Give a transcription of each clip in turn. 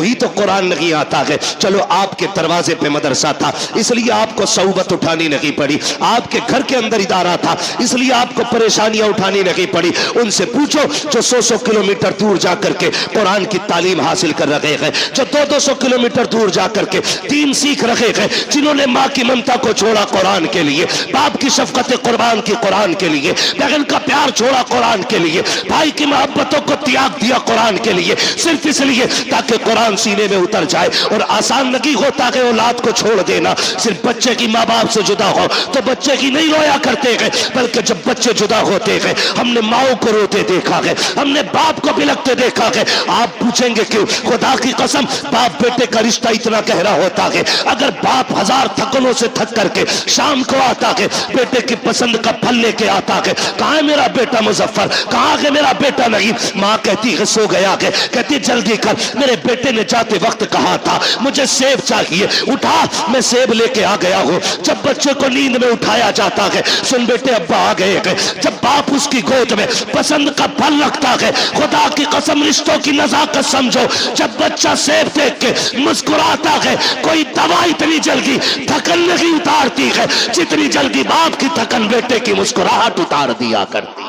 वही तो कुरान नहीं आता है। चलो आपके दरवाजे पे मदरसा था इसलिए आपको सौबत उठानी नहीं पड़ी, आपके घर के अंदर इदारा था इसलिए आपको परेशानियां उठानी नहीं पड़ी। उनसे पूछो जो 100 किलोमीटर दूर जाकर के कुरान की तालीम हासिल कर रहे हैं, जो 200 किलोमीटर दूर जाकर के दीन सीख रहे हैं, जिन्होंने माँ की ममता को छोड़ा कुरान के लिए, बाप की शफकत कुर्बान की कुरान के लिए, बहन का प्यार छोड़ा कुरान के लिए, भाई की मोहब्बतों को त्याग दिया कुरान के लिए, सिर्फ इसलिए ताकि कुरान सीने में उतर जाए। और आसान नहीं होता है औलाद को छोड़ देना। सिर्फ बच्चे की माँ बाप से जुदा हो तो बच्चे की नहीं रोया करते हैं, बल्कि जब बच्चे जुदा होते हैं हमने माओ को रोते देखा है, हमने बाप को बिलखते देखा है। आप पूछेंगे क्यों? खुदा की कसम बाप बेटे का रिश्ता इतना गहरा होता है। अगर बाप 1000 थकनों से थक करके शाम को आता है, बेटे की पसंद का फल लेके आता है, कहाँ है मेरा बेटा मुजफ्फर, कहाँ है मेरा बेटा? नहीं, माँ कहती है सो गया है, कहती जल्दी कर, मेरे बेटे ने जाते वक्त कहा था मुझे सेब चाहिए, उठा मैं सेब लेके आ गया हूँ। जब बच्चे को नींद में उठाया जाता है, सुन बेटे अब्बा आ गए हैं, जब बाप उसकी गोद में पसंद का फल रखता है, खुदा की कसम रिश्तों की नजाकत समझो। जब बच्चा सेब देख के मुस्कुराता है, कोई दवा इतनी जल्दी थकन नहीं उतारती है जितनी जल्दी बाप की थकन बेटे की मुस्कुराहट उतार दिया करती।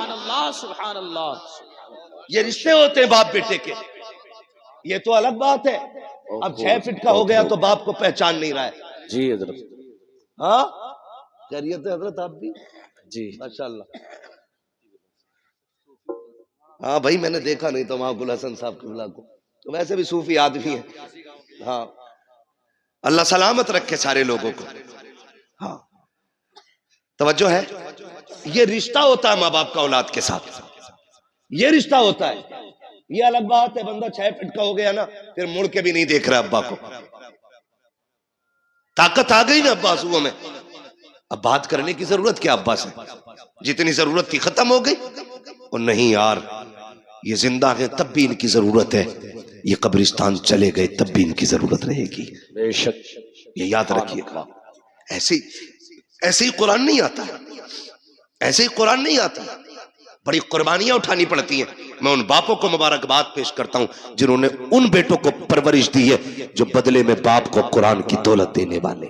सुभान अल्लाह। ये रिश्ते होते हैं बाप बेटे के। ये तो अलग बात है, अब 6 फीट का हो गया तो बाप को पहचान नहीं रहा है। जी हजरत। हाँ खैरियत है हजरत? आप भी जी माशाल्लाह। हाँ भाई मैंने देखा नहीं तो वहां गुल हसन साहब किबला को, तो वैसे भी सूफी आदमी है। हाँ अल्लाह सलामत रखे सारे लोगों को। हाँ तवज्जो है, ये रिश्ता होता है माँ बाप का औलाद के साथ, ये रिश्ता होता है। ये अलग बात है बंदा 6 फीट का हो गया ना फिर मुड़ के भी नहीं देख रहा अब्बा को, ताकत आ गई ना अब्बा आंसुओं में, अब बात करने की जरूरत क्या अब्बा से? जितनी जरूरत थी खत्म हो गई। और नहीं यार ये जिंदा है तब भी इनकी जरूरत है, ये कब्रिस्तान चले गए तब भी इनकी जरूरत रहेगी। बेशक ये याद रखिएगा। ऐसे ही कुरान नहीं आता, ऐसे ही कुरान नहीं आता, बड़ी कुर्बानियां उठानी पड़ती हैं। मैं उन बापों को मुबारकबाद पेश करता हूं जिन्होंने उन बेटों को परवरिश दी है जो बदले में बाप को कुरान की दौलत देने वाले।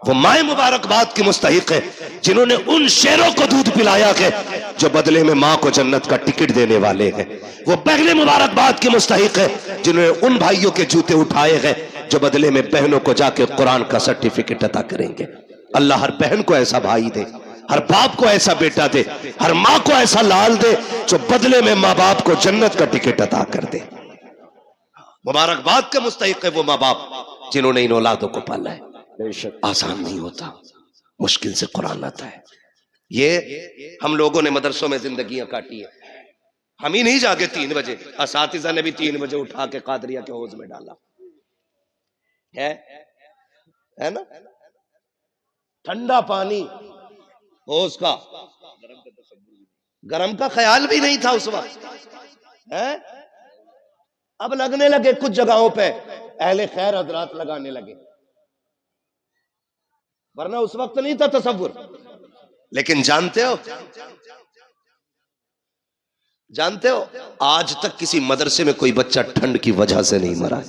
वो माए मुबारकबाद की मुस्तहिक है जिन्होंने उन शेरों को दूध पिलाया है जो बदले में माँ को जन्नत का टिकट देने वाले हैं। वो बहनें मुबारकबाद की मुस्तहिक है जिन्होंने उन भाइयों के जूते उठाए हैं जो बदले में बहनों को जाके कुरान का सर्टिफिकेट अता करेंगे। अल्लाह हर बहन को ऐसा भाई दे, हर बाप को ऐसा बेटा दे, हर माँ को ऐसा लाल दे जो बदले में माँ बाप को जन्नत का टिकट अता कर दे। मुबारकबाद के मुस्तहिक है वो माँ बाप जिन्होंने इन औलादों को पाला है। आसान नहीं होता, मुश्किल से कुरान आता है। ये हम लोगों ने मदरसों में जिंदगियां काटी है, हम ही नहीं जागे 3 बजे, असातिज़ा ने भी 3 बजे उठा के कादरिया के हौज में डाला है ना। ठंडा पानी हौज का, गरम का ख्याल भी नहीं था उस वक्त है। अब लगने लगे कुछ जगहों पे अहले खैर हजरात लगाने लगे, वरना उस वक्त नहीं था तसव्वुर। लेकिन जानते हो आज तक किसी मदरसे में कोई बच्चा ठंड की वजह से नहीं मरा।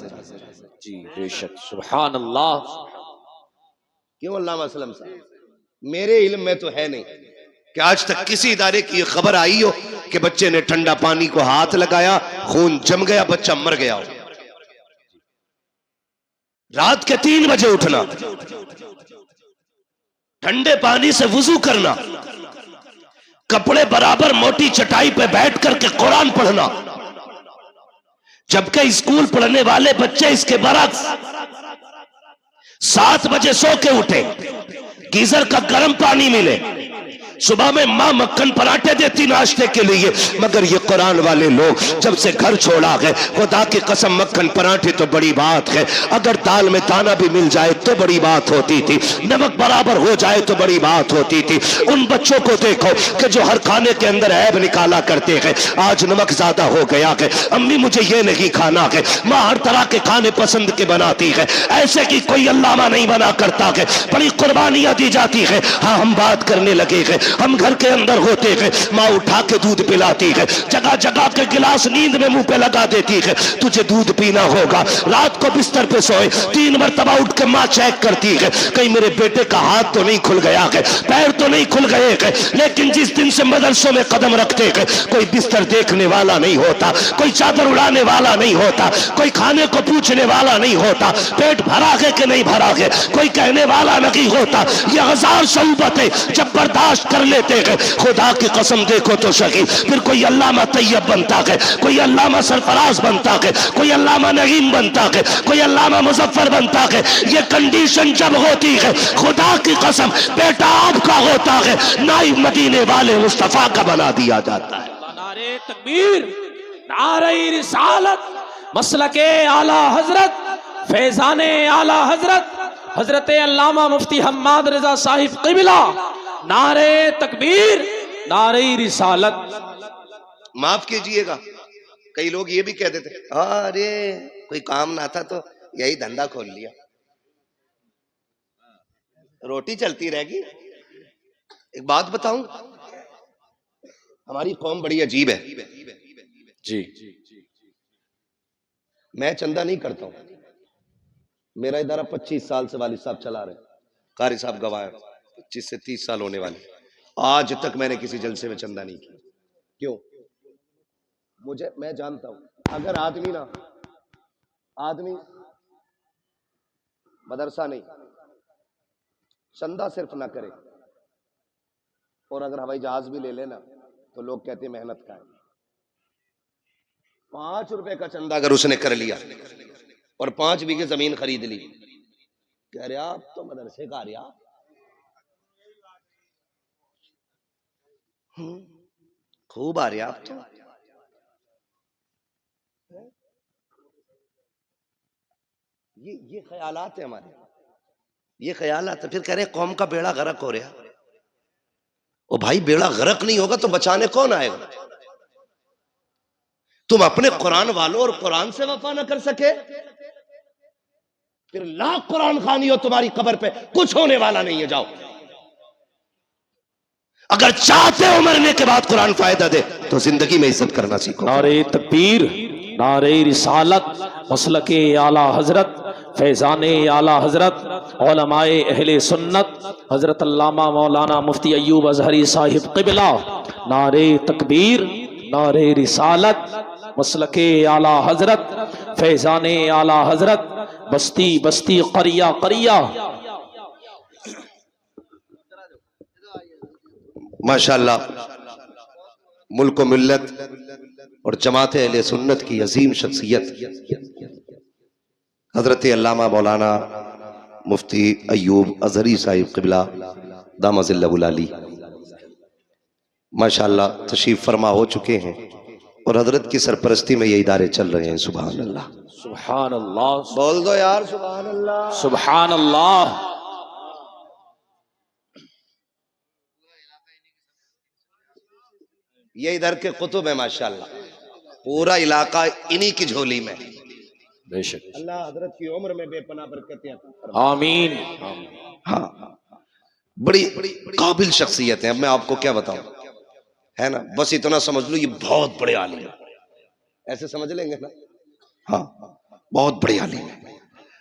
जी बेशक सुभान अल्लाह। क्यों अल्लामा असलम साहब? मेरे इल्म में तो है नहीं कि आज तक किसी इदारे की खबर आई हो कि बच्चे ने ठंडा पानी को हाथ लगाया, खून जम गया, बच्चा मर गया हो। रात के 3 बजे उठना, ठंडे पानी से वुजू करना, कपड़े बराबर मोटी चटाई पे बैठ करके कुरान पढ़ना, जबकि स्कूल पढ़ने वाले बच्चे इसके बरक्स 7 बजे सो के उठे, गीजर का गर्म पानी मिले, सुबह में माँ मक्खन पराठे देती नाश्ते के लिए, मगर ये कुरान वाले लोग जब से घर छोड़ा है, खुदा की कसम मक्खन पराठे तो बड़ी बात है, अगर दाल में दाना भी मिल जाए तो बड़ी बात होती थी, नमक बराबर हो जाए तो बड़ी बात होती थी। उन बच्चों को देखो कि जो हर खाने के अंदर ऐब निकाला करते हैं, आज नमक ज्यादा हो गया है, अम्मी मुझे ये नहीं खाना है, माँ हर तरह के खाने पसंद के बनाती है, ऐसे की कोई अल्लामा नहीं बना करता है, बड़ी कुर्बानियां दी जाती है। हाँ हम बात करने लगे हैं हम घर के अंदर होते हैं, माँ उठा के दूध पिलाती है, जगह जगह के गिलास नींद में मुंह पे लगा देती है, तुझे दूध पीना होगा। रात को बिस्तर पे सोए 3 मरतबा उठ के माँ चेक करती है, कहीं मेरे बेटे का हाथ तो नहीं खुल गया है, पैर तो नहीं खुल गए हैं। लेकिन जिस दिन से मदरसों में कदम रखते हैं, कोई बिस्तर देखने वाला नहीं होता, कोई चादर उड़ाने वाला नहीं होता, कोई खाने को पूछने वाला नहीं होता, पेट भरा है कि नहीं भरा है कोई कहने वाला नहीं होता। ये 1000 शऊबतें जब बर्दाश्त कर लेते हैं, खुदा की कसम देखो तो सही, फिर कोई अल्लामा तैयब बनता है, कोई अल्लामा सरफराज बनता है, कोई अल्लामा नईम बनता है, कोई अल्लामा मुजफ्फर बनता है। ये कंडीशन जब होती है, खुदा की कसम बेटा आपका होता है, नाइब मदीने वाले मुस्तफा का बना दिया जाता है। नारे तकबीर, नारे रिसालत, मसलके आला हजरत, फैजाने आला हजरत, हजरत अल्लामा मुफ्ती हम्माद रजा साहिब क़िबला, नारे तकबीर, नारे रिसालत। माफ कीजिएगा, कई लोग ये भी कह देते अरे कोई काम ना था तो यही धंधा खोल लिया, रोटी चलती रहेगी। एक बात बताऊं, हमारी कौम बड़ी अजीब है जी, मैं चंदा नहीं करता हूं, मेरा इदारा 25 साल से वालिद साहब चला रहे, कारी साहब गवाह है, 25 से 30 साल होने वाले, आज तक मैंने किसी जलसे में चंदा नहीं किया। क्यों? मैं जानता हूं अगर आदमी मदरसा नहीं, चंदा सिर्फ ना करे और अगर हवाई जहाज भी ले लेना तो लोग कहते हैं मेहनत का है। 5 रुपए का चंदा अगर उसने कर लिया और 5 बीघे जमीन खरीद ली, कह रहे आप तो मदरसे का रिया, खूब आ रहे आप तो। ये ख्यालात है हमारे, ये ख्यालात है। फिर कह रहे कौम का बेड़ा गर्क हो रहा। ओ भाई, बेड़ा गर्क नहीं होगा तो बचाने कौन आएगा? तुम अपने कुरान वालों और कुरान से वफा ना कर सके, फिर लाख कुरान खानी हो तुम्हारी कब्र पे कुछ होने वाला नहीं है। जाओ, अगर चाहते हो मरने के बाद कुरान फायदा दे तो जिंदगी में इज्जत करना सीखो। नारे तकबीर, नारे रिसालत, मसलके आला हजरत, फैजाने आला हजरत, उलमाए अहले सुन्नत, हजरत अल्लामा मौलाना मुफ्ती अय्यूब अजहरी साहिब क़िबला, नारे तकबीर, नारे रिसालत, मसलके आला हजरत, फैजाने आला हजरत, बस्ती बस्ती करिया करिया। माशाअल्लाह, मुल्क मिल्लत और जमात अहले सुन्नत की अजीम शख्सियत हजरत अल्लामा मौलाना मुफ्ती अय्यूब अजहरी साहिब क़िबला दामजिल्लहुल अली माशाअल्लाह तशरीफ फरमा हो चुके हैं और हजरत की सरपरस्ती में ये इदारे चल रहे हैं। सुभान अल्लाह, सुभान अल्लाह, बोल दो यार सुभान अल्लाह, सुभान अल्लाह। ये इधर के कुतुब है माशाअल्लाह, पूरा इलाका इन्हीं की झोली में। बेशक अल्लाह हजरत की उम्र में बेपनाह बरकतें अता फरमाए। आमीन। हाँ, बड़ी काबिल शख्सियत है। अब मैं आपको क्या बताऊं, है ना, बस इतना समझ लो ये बहुत बड़े आलिम है, ऐसे समझ लेंगे ना। हाँ, बहुत बड़े आलिम है।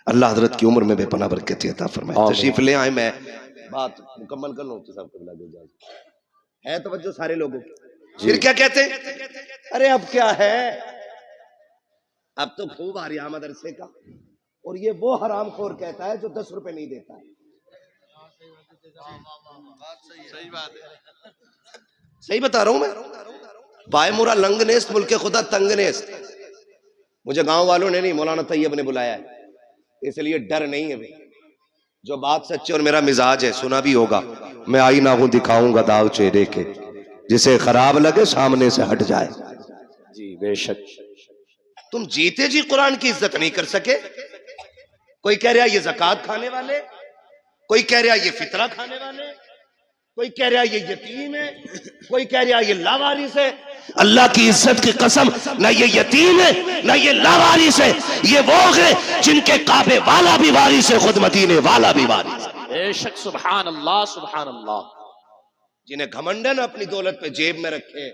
अल्लाह हजरत की उम्र में बेपनाह बरकतें अता फरमाए। तशरीफ ले आए, मैं बात मुकम्मल कर लूं तो सबको है तवज्जो सारे लोगों की। फिर क्या कहते हैं, अरे अब क्या है, अब तो खूब आ रहा मदरसे का, और ये वो हरामखोर कहता है जो 10 रुपए नहीं देता है। सही बता रहा हूं मैं, बायमुरा लंगनेस्त मुल्के खुदा तंगनेस्त। मुझे गांव वालों ने नहीं, मौलाना तैयब ने बुलाया है, इसलिए डर नहीं है भाई। जो बात सच्ची और मेरा मिजाज है, सुना भी होगा, मैं आईना हूं दिखाऊंगा दाव चेहरे के, जिसे खराब लगे सामने से हट जाए। जी बेशक। तुम जीते जी कुरान की इज्जत नहीं कर सके। कोई कह रहा ये ज़कात खाने वाले, कोई कह रहा ये फितरा खाने वाले, कोई कह रहा ये यतीम है, कोई कह रहा ये लावारिस है। अल्लाह की इज्जत की कसम, ना ये यतीम है ना ये लावारिस है, ये वो है जिनके काबे वाला भी वारिस है, खुद मदीने वाला भी वारिस है। बेशक, सुभान अल्लाह, सुभान अल्लाह। जिन्हें घमंड है ना अपनी दौलत पे जेब में रखे,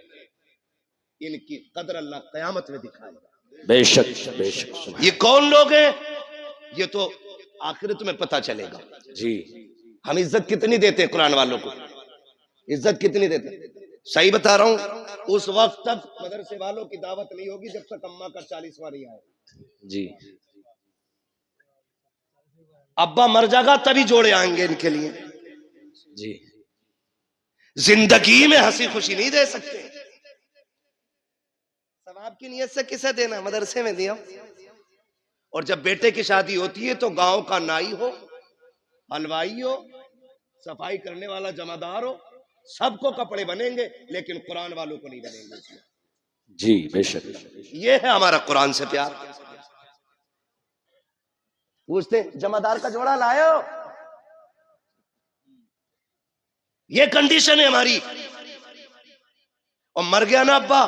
इनकी कदर अल्लाह कयामत में दिखाएगा। बेशक बेशक। ये कौन लोग हैं, ये तो आखिरत में पता चलेगा। जी हम इज्जत कितनी देते हैं कुरान वालों को, इज्जत कितनी देते हैं? सही बता रहा हूं, उस वक्त तक मदरसे वालों की दावत नहीं होगी जब तक अम्मा का 40वां नहीं आए। जी। अब्बा मर जाएगा तभी जोड़े आएंगे इनके लिए। जी। जिंदगी में हंसी खुशी नहीं दे सकते। सवाब की नियत से किसे देना, मदरसे में दिया। और जब बेटे की शादी होती है तो गांव का नाई हो, हलवाई हो, सफाई करने वाला जमादार हो, सबको कपड़े बनेंगे, लेकिन कुरान वालों को नहीं बनेंगे। जी बेशक। ये है हमारा कुरान से प्यार। पूछते जमादार का जोड़ा लायो, ये कंडीशन है हमारी। और मर गया ना अब्बा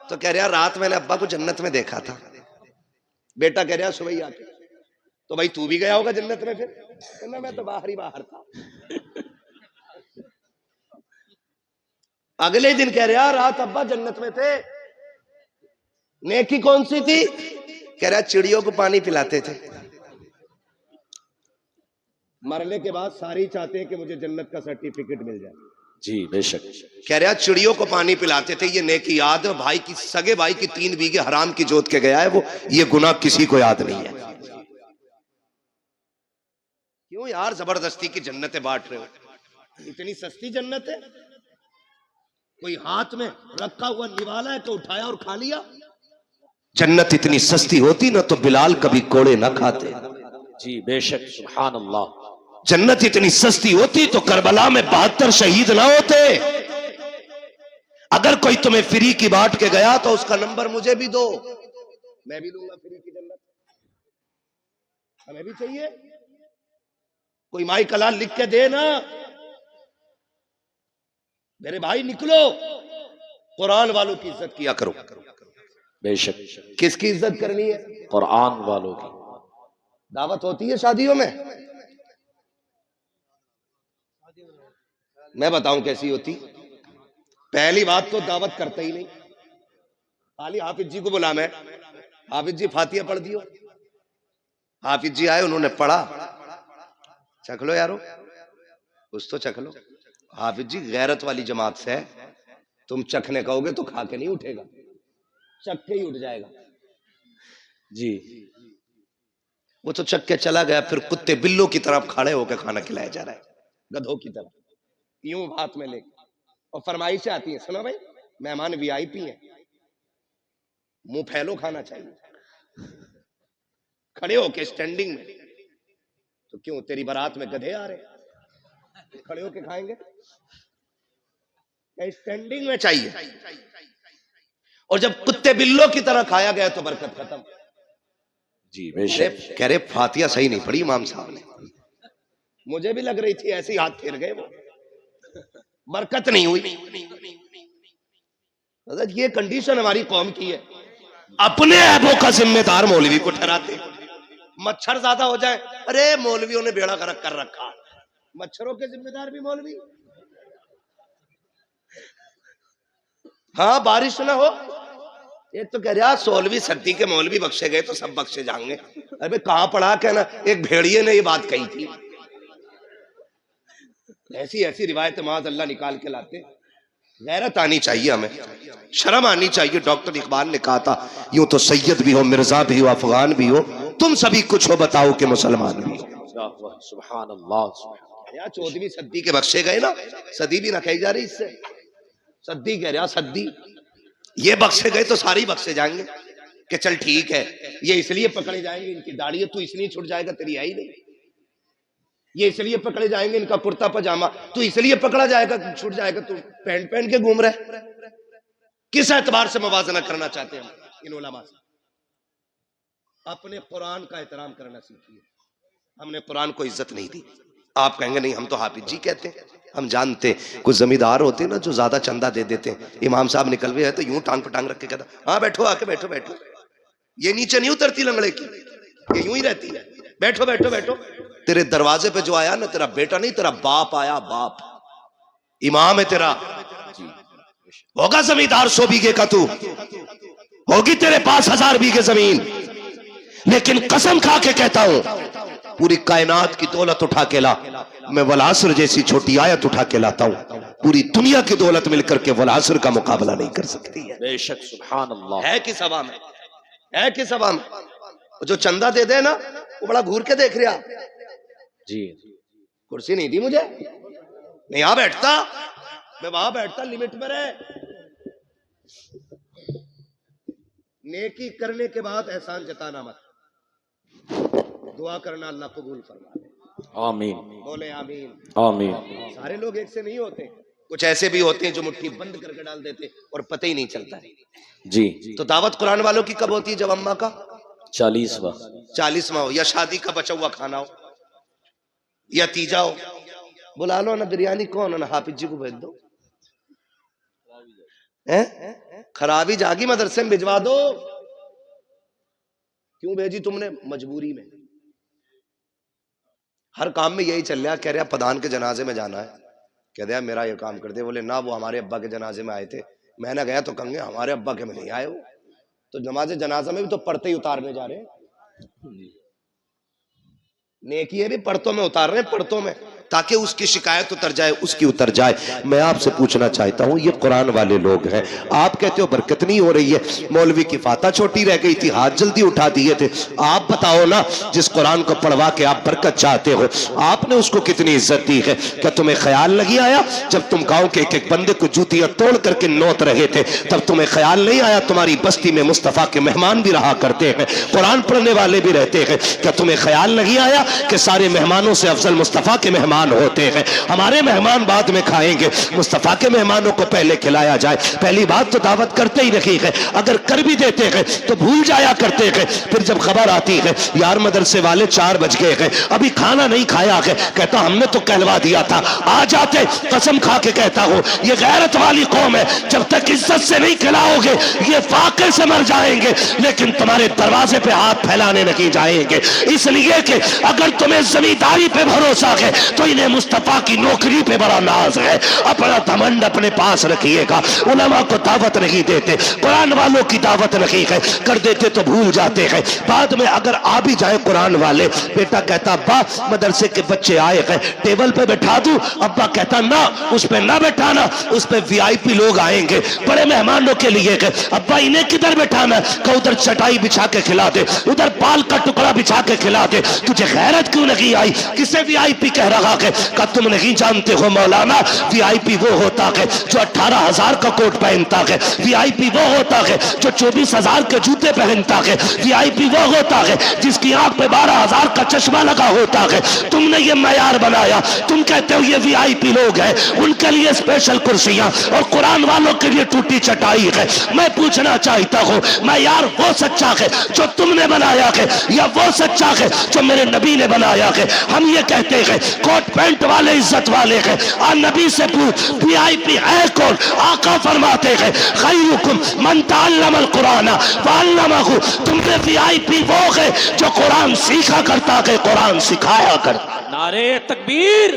तो कह रहा रात मैंने अब्बा को जन्नत में देखा था। बेटा कह रहा सुबह ही आके, तो भाई तू भी गया होगा जन्नत में? फिर कहना मैं तो बाहर ही बाहर था। अगले दिन कह रहा रात अब्बा जन्नत में थे। नेकी कौन सी थी? कह रहा चिड़ियों को पानी पिलाते थे। मरने के बाद सारी चाहते हैं कि मुझे जन्नत का सर्टिफिकेट मिल जाए। जी बेशक। कह रहा चिड़ियों को पानी पिलाते थे, ये नेकी याद है। भाई की सगे भाई की 3 बीघे हराम की जोत के गया है वो, ये गुनाह किसी को याद नहीं है। क्यों यार जबरदस्ती की जन्नतें बांट रहे हो? इतनी सस्ती जन्नत है? कोई हाथ में रखा हुआ निवाला है तो उठाया और खा लिया? जन्नत इतनी सस्ती होती ना तो बिलाल कभी कोड़े ना खाते। जी बेशक। सुभान अल्लाह। जन्नत इतनी सस्ती होती तो करबला में 72 शहीद ना होते। अगर कोई तुम्हें फ्री की बांट के गया तो उसका नंबर मुझे भी दो, मैं भी लूंगा फ्री की जन्नत। हमें भी चाहिए। कोई माई कलाल लिख के दे ना, मेरे भाई निकलो कुरान वालों की इज्जत किया करो। बेशक। किसकी इज्जत करनी है? कुरान वालों की। दावत होती है शादियों में, मैं बताऊं कैसी होती। पहली बात तो दावत करता ही नहीं, खाली हाफिज जी को बुला, मैं हाफिज जी फातिहा पढ़ दियो। हाफिज जी आए, उन्होंने पढ़ा, चख लो यारो, कुछ तो चख लो। हाफिज जी गैरत वाली जमात से है, तुम चखने कहोगे तो खा के नहीं उठेगा, चख के ही उठ जाएगा। जी। वो तो चख के चला गया, फिर कुत्ते बिल्लों की तरफ खड़े होकर खाना खिलाया जा रहा है, गधों की तरफ, यूं हाथ में लेकर। और फरमाइशें आती हैं, सुनो भाई मेहमान वीआईपी हैं, मुंह फैलो खाना चाहिए, खड़े होके स्टैंडिंग में। तो क्यों तेरी बारात में गधे आ रहे, खड़े होके खाएंगे? स्टैंडिंग में चाहिए। और जब कुत्ते बिल्लों की तरह खाया गया तो बरकत खत्म। जी बेशक। कह रहे फातिहा सही नहीं पढ़ी इमाम साहब ने। मुझे भी लग रही थी, ऐसे ही हाथ फेर गए वो, बरकत नहीं हुई। ये कंडीशन हमारी कौम की है। अपने ऐबों का जिम्मेदार मौलवी को ठहराते। मच्छर ज्यादा हो जाए, अरे मौलवियों ने बेड़ा गर्क कर रखा, मच्छरों के जिम्मेदार भी मौलवी। हाँ बारिश ना हो, एक तो कह रहा 16वीं सदी के मौलवी बख्शे गए तो सब बख्शे जाएंगे। अरे कहां पढ़ा, कहना एक भेड़िए ने ये बात कही थी। ऐसी ऐसी रिवायत माज़ अल्लाह निकाल के लाते। गैरत आनी चाहिए, हमें शर्म आनी चाहिए। डॉक्टर इकबाल ने कहा था, यूं तो सैयद भी हो, मिर्जा भी हो, अफगान भी हो, तुम सभी कुछ हो, बताओ कि मुसलमान भी हो। सुभान अल्लाह। 14वीं सदी के बख्शे गए ना, सदी भी ना कही जा रही इससे, सदी कह रहा, सदी। ये बख्शे गए तो सारे ही बख्शे जाएंगे कि चल ठीक है, ये इसलिए पकड़े जाएंगे इनकी दाढ़ी है, तू इसलिए छुट जाएगा, तेरी है ही नहीं। ये इसलिए पकड़े जाएंगे इनका कुर्ता पजामा, तू इसलिए पकड़ा जाएगा, छूट जाएगा, तू पैंट पहन के घूम रहे। किस एतबार से मुवाजना करना चाहते हैं इन उलमा से? अपने कुरान का एहतराम करना सीखिए। हमने कुरान को इज्जत नहीं दी। आप कहेंगे नहीं हम तो हाफिज जी कहते हैं, हम जानते। कुछ जमींदार होते हैं ना जो ज्यादा चंदा दे देते हैं, इमाम साहब निकल गए तो यूं टांग पटांग रख के कहता, हाँ बैठो, आके बैठो बैठो। ये नीचे नहीं उतरती लंगड़े की, ये यूं ही रहती है, बैठो बैठो बैठो। तेरे दरवाजे पे जो आया ना, तेरा बेटा नहीं, तेरा बाप आया, बाप। इमाम है तेरा, होगा जमींदार 100 बीघे का, तू होगी तेरे पास 1000 बीघे जमीन, लेकिन कसम खा के कहता हूं पूरी कायनात की दौलत उठा के ला, मैं वलासर जैसी छोटी आयत उठा के लाता हूं, पूरी दुनिया की दौलत मिलकर के वलासर का मुकाबला नहीं कर सकती है। बेशक, सुभान अल्लाह। है किस सभा में, है किस सभा में? जो चंदा दे दे ना वो बड़ा घूर के देख रहा जी। कुर्सी नहीं दी मुझे, नहीं यहां बैठता, मैं वहां बैठता, लिमिट में रहे। नेकी करने के बाद एहसान जताना मत, दुआ करना अल्लाह कबूल फरमा ले। आमीन, बोले आमीन, आमीन। सारे लोग एक से नहीं होते, कुछ ऐसे भी होते हैं जो मुट्ठी बंद करके डाल देते और पता ही नहीं चलता है जी। तो दावत कुरान वालों की कब होती है? जब अम्मा का 40वां हो, या शादी का बचा हुआ खाना हो, या तीजा हो। बुला लो ना, बिरयानी कौन है ना, हाफिज जी को भेज दो। खराबी जागी, मदरसे में भिजवा दो। क्यों भेजी तुमने? मजबूरी में। हर काम में यही चल रहा। कह रहा प्रधान के जनाजे में जाना है, कह दिया मेरा ये काम कर दे। बोले ना, वो हमारे अब्बा के जनाजे में आए थे। मैंने गया तो कहेंगे हमारे अब्बा के में नहीं आए वो, तो नमाज जनाजा में भी तो पढ़ते ही उतारने जा रहे हैं। नेकी है भी पढ़तों में उतार रहे हैं, पढ़तों में, ताकि उसकी शिकायत उतर जाए, उसकी उतर जाए। मैं आपसे पूछना चाहता हूं, ये कुरान वाले लोग हैं, आप कहते हो बरकत नहीं हो रही है, मौलवी की फाता छोटी रह गई थी, हाथ जल्दी उठा दिए थे। आप बताओ ना, जिस कुरान को पढ़वा के आप बरकत चाहते हो, आपने उसको कितनी इज्जत दी है? क्या तुम्हें ख्याल नहीं आया जब तुम गांव के एक एक बंदे को जूतियां तोड़ करके नोत रहे थे, तब तुम्हें ख्याल नहीं आया तुम्हारी बस्ती में मुस्तफा के मेहमान भी रहा करते हैं, कुरान पढ़ने वाले भी रहते हैं? क्या तुम्हें ख्याल नहीं आया कि सारे मेहमानों से अफजल मुस्तफा के मेहमान होते हैं? हमारे मेहमान बाद में खाएंगे, मुस्तफा के मेहमानों को पहले खिलाया जाए। पहली बात तो दावत करते ही नहीं है, अगर कर भी देते हैं तो भूल जाया करते हैं। फिर जब खबर आती है यार मदरसे वाले 4 बज गए हैं, अभी खाना नहीं खाया है, कहता हमने तो कहलवा दिया था, आ जाते। कसम खा के कहता हूं ये गैरत वाली कौम है, जब तक इज्जत से नहीं खिलाओगे ये फाके से मर जाएंगे, लेकिन तुम्हारे दरवाजे पे हाथ फैलाने नहीं जाएंगे। इसलिए कि अगर तुम्हें जमींदारी पे भरोसा है तो इन्हें मुस्तफा की नौकरी पे बड़ा नाज है। अपना घमंड अपने पास रखिएगा। उलमा को दावत नहीं देते, कुरान वालों की दावत नहीं है, कर देते तो भूल जाते हैं। बाद में अगर आ भी जाए कुरान वाले, बेटा कहता अब्बा मदरसे के बच्चे आए हैं, टेबल पे बैठा दूं? अब्बा कहता ना, उस पे ना बैठाना, उस पे वीआईपी लोग आएंगे, बड़े मेहमानों के लिए। अब्बा इन्हें किधर बैठाना? कहा उधर चटाई बिछा के खिला दे, उधर पाल का टुकड़ा बिछा के खिला दे। तुझे गैरत क्यों नहीं आई? किसे वीआईपी कह रहा है? का तुम नहीं जानते हो मौलाना, वीआईपी वो होता है जो 18,000 का कोट पहनता है, वीआईपी वो होता है जो 24,000 के जूते पहनता है, वीआईपी वो होता है जिसकी आंख पे 12,000 का चश्मा लगा होता है। तुमने ये मयार बनाया, तुम कहते हो ये वीआईपी लोग हैं, उनके लिए स्पेशल कुर्सियां और कुरान वालों के लिए टूटी चटाई है। मैं पूछना चाहता हूं मयार वो सच्चा है जो तुमने बनाया है, या वो सच्चा है जो मेरे नबी ने बनाया है? हम ये कहते हैं कोट पैंट वाले इज्जत वाले हैं, और नबी से पूछ वीआईपी है कौन? आका फरमाते हैं खैरुकुम मन तअल्लमल कुरान व अल्लमहु। तुमने वीआईपी वो है जो कुरान सीखा करता है, कुरान सिखाया करता। नारे तकबीर,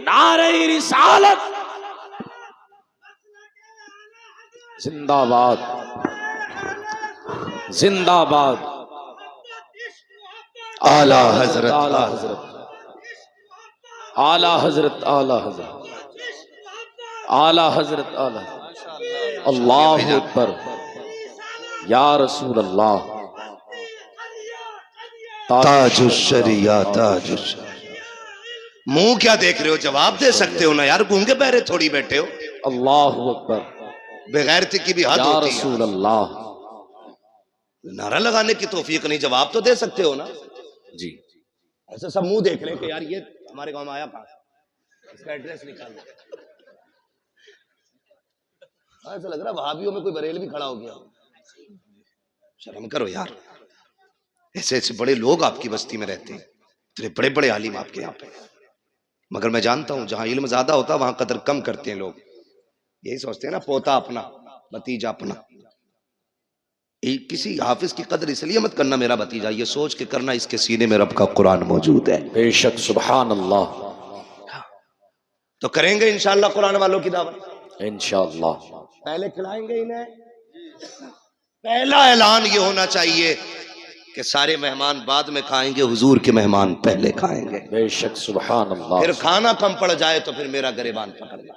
नारे रिसालत, जिंदाबाद, जिंदाबाद। आला हजरत, आला हजरत, आला हजरत, आला हजरत, आला हजरत, आला। अल्लाह अकबर, या रसूल अल्लाह। ताजुश शरिया, ताजुश। मुंह क्या देख रहे हो? जवाब दे सकते हो ना यार, गूंगे बहरे थोड़ी बैठे हो। अल्लाह अकबर, बेगैरती की भी हद या होती है। रसूल अल्लाह। नारा लगाने की तौफीक नहीं, जवाब तो दे सकते हो ना जी। ऐसे सब मुंह देख रहे हैं कि यार ये हमारे गांव में आया कहां से, इसका एड्रेस निकाल लो। ऐसा लग रहा है वहाबियों में कोई बरेल भी खड़ा हो गया। शर्म करो यार, ऐसे ऐसे बड़े लोग आपकी बस्ती में रहते हैं, इतने बड़े बड़े आलिम आपके यहाँ पे, मगर मैं जानता हूं जहां इल्म ज्यादा होता है वहां कदर कम करते हैं लोग। यही सोचते हैं ना पोता अपना भतीजा अपना। किसी हाफिज की कदर इसलिए मत करना मेरा भतीजा, ये सोच के करना इसके सीने में रब का कुरान मौजूद है। बेशक, सुभान अल्लाह। तो करेंगे इंशाअल्लाह कुरान वालों की दावत, इंशाअल्लाह। पहले खिलाएंगे इन्हें। पहला ऐलान ये होना चाहिए कि सारे मेहमान बाद में खाएंगे, हुजूर के मेहमान पहले खाएंगे। बेशक, सुभान अल्लाह। फिर खाना कम पड़ जाए तो फिर मेरा गिरेबान पकड़ना,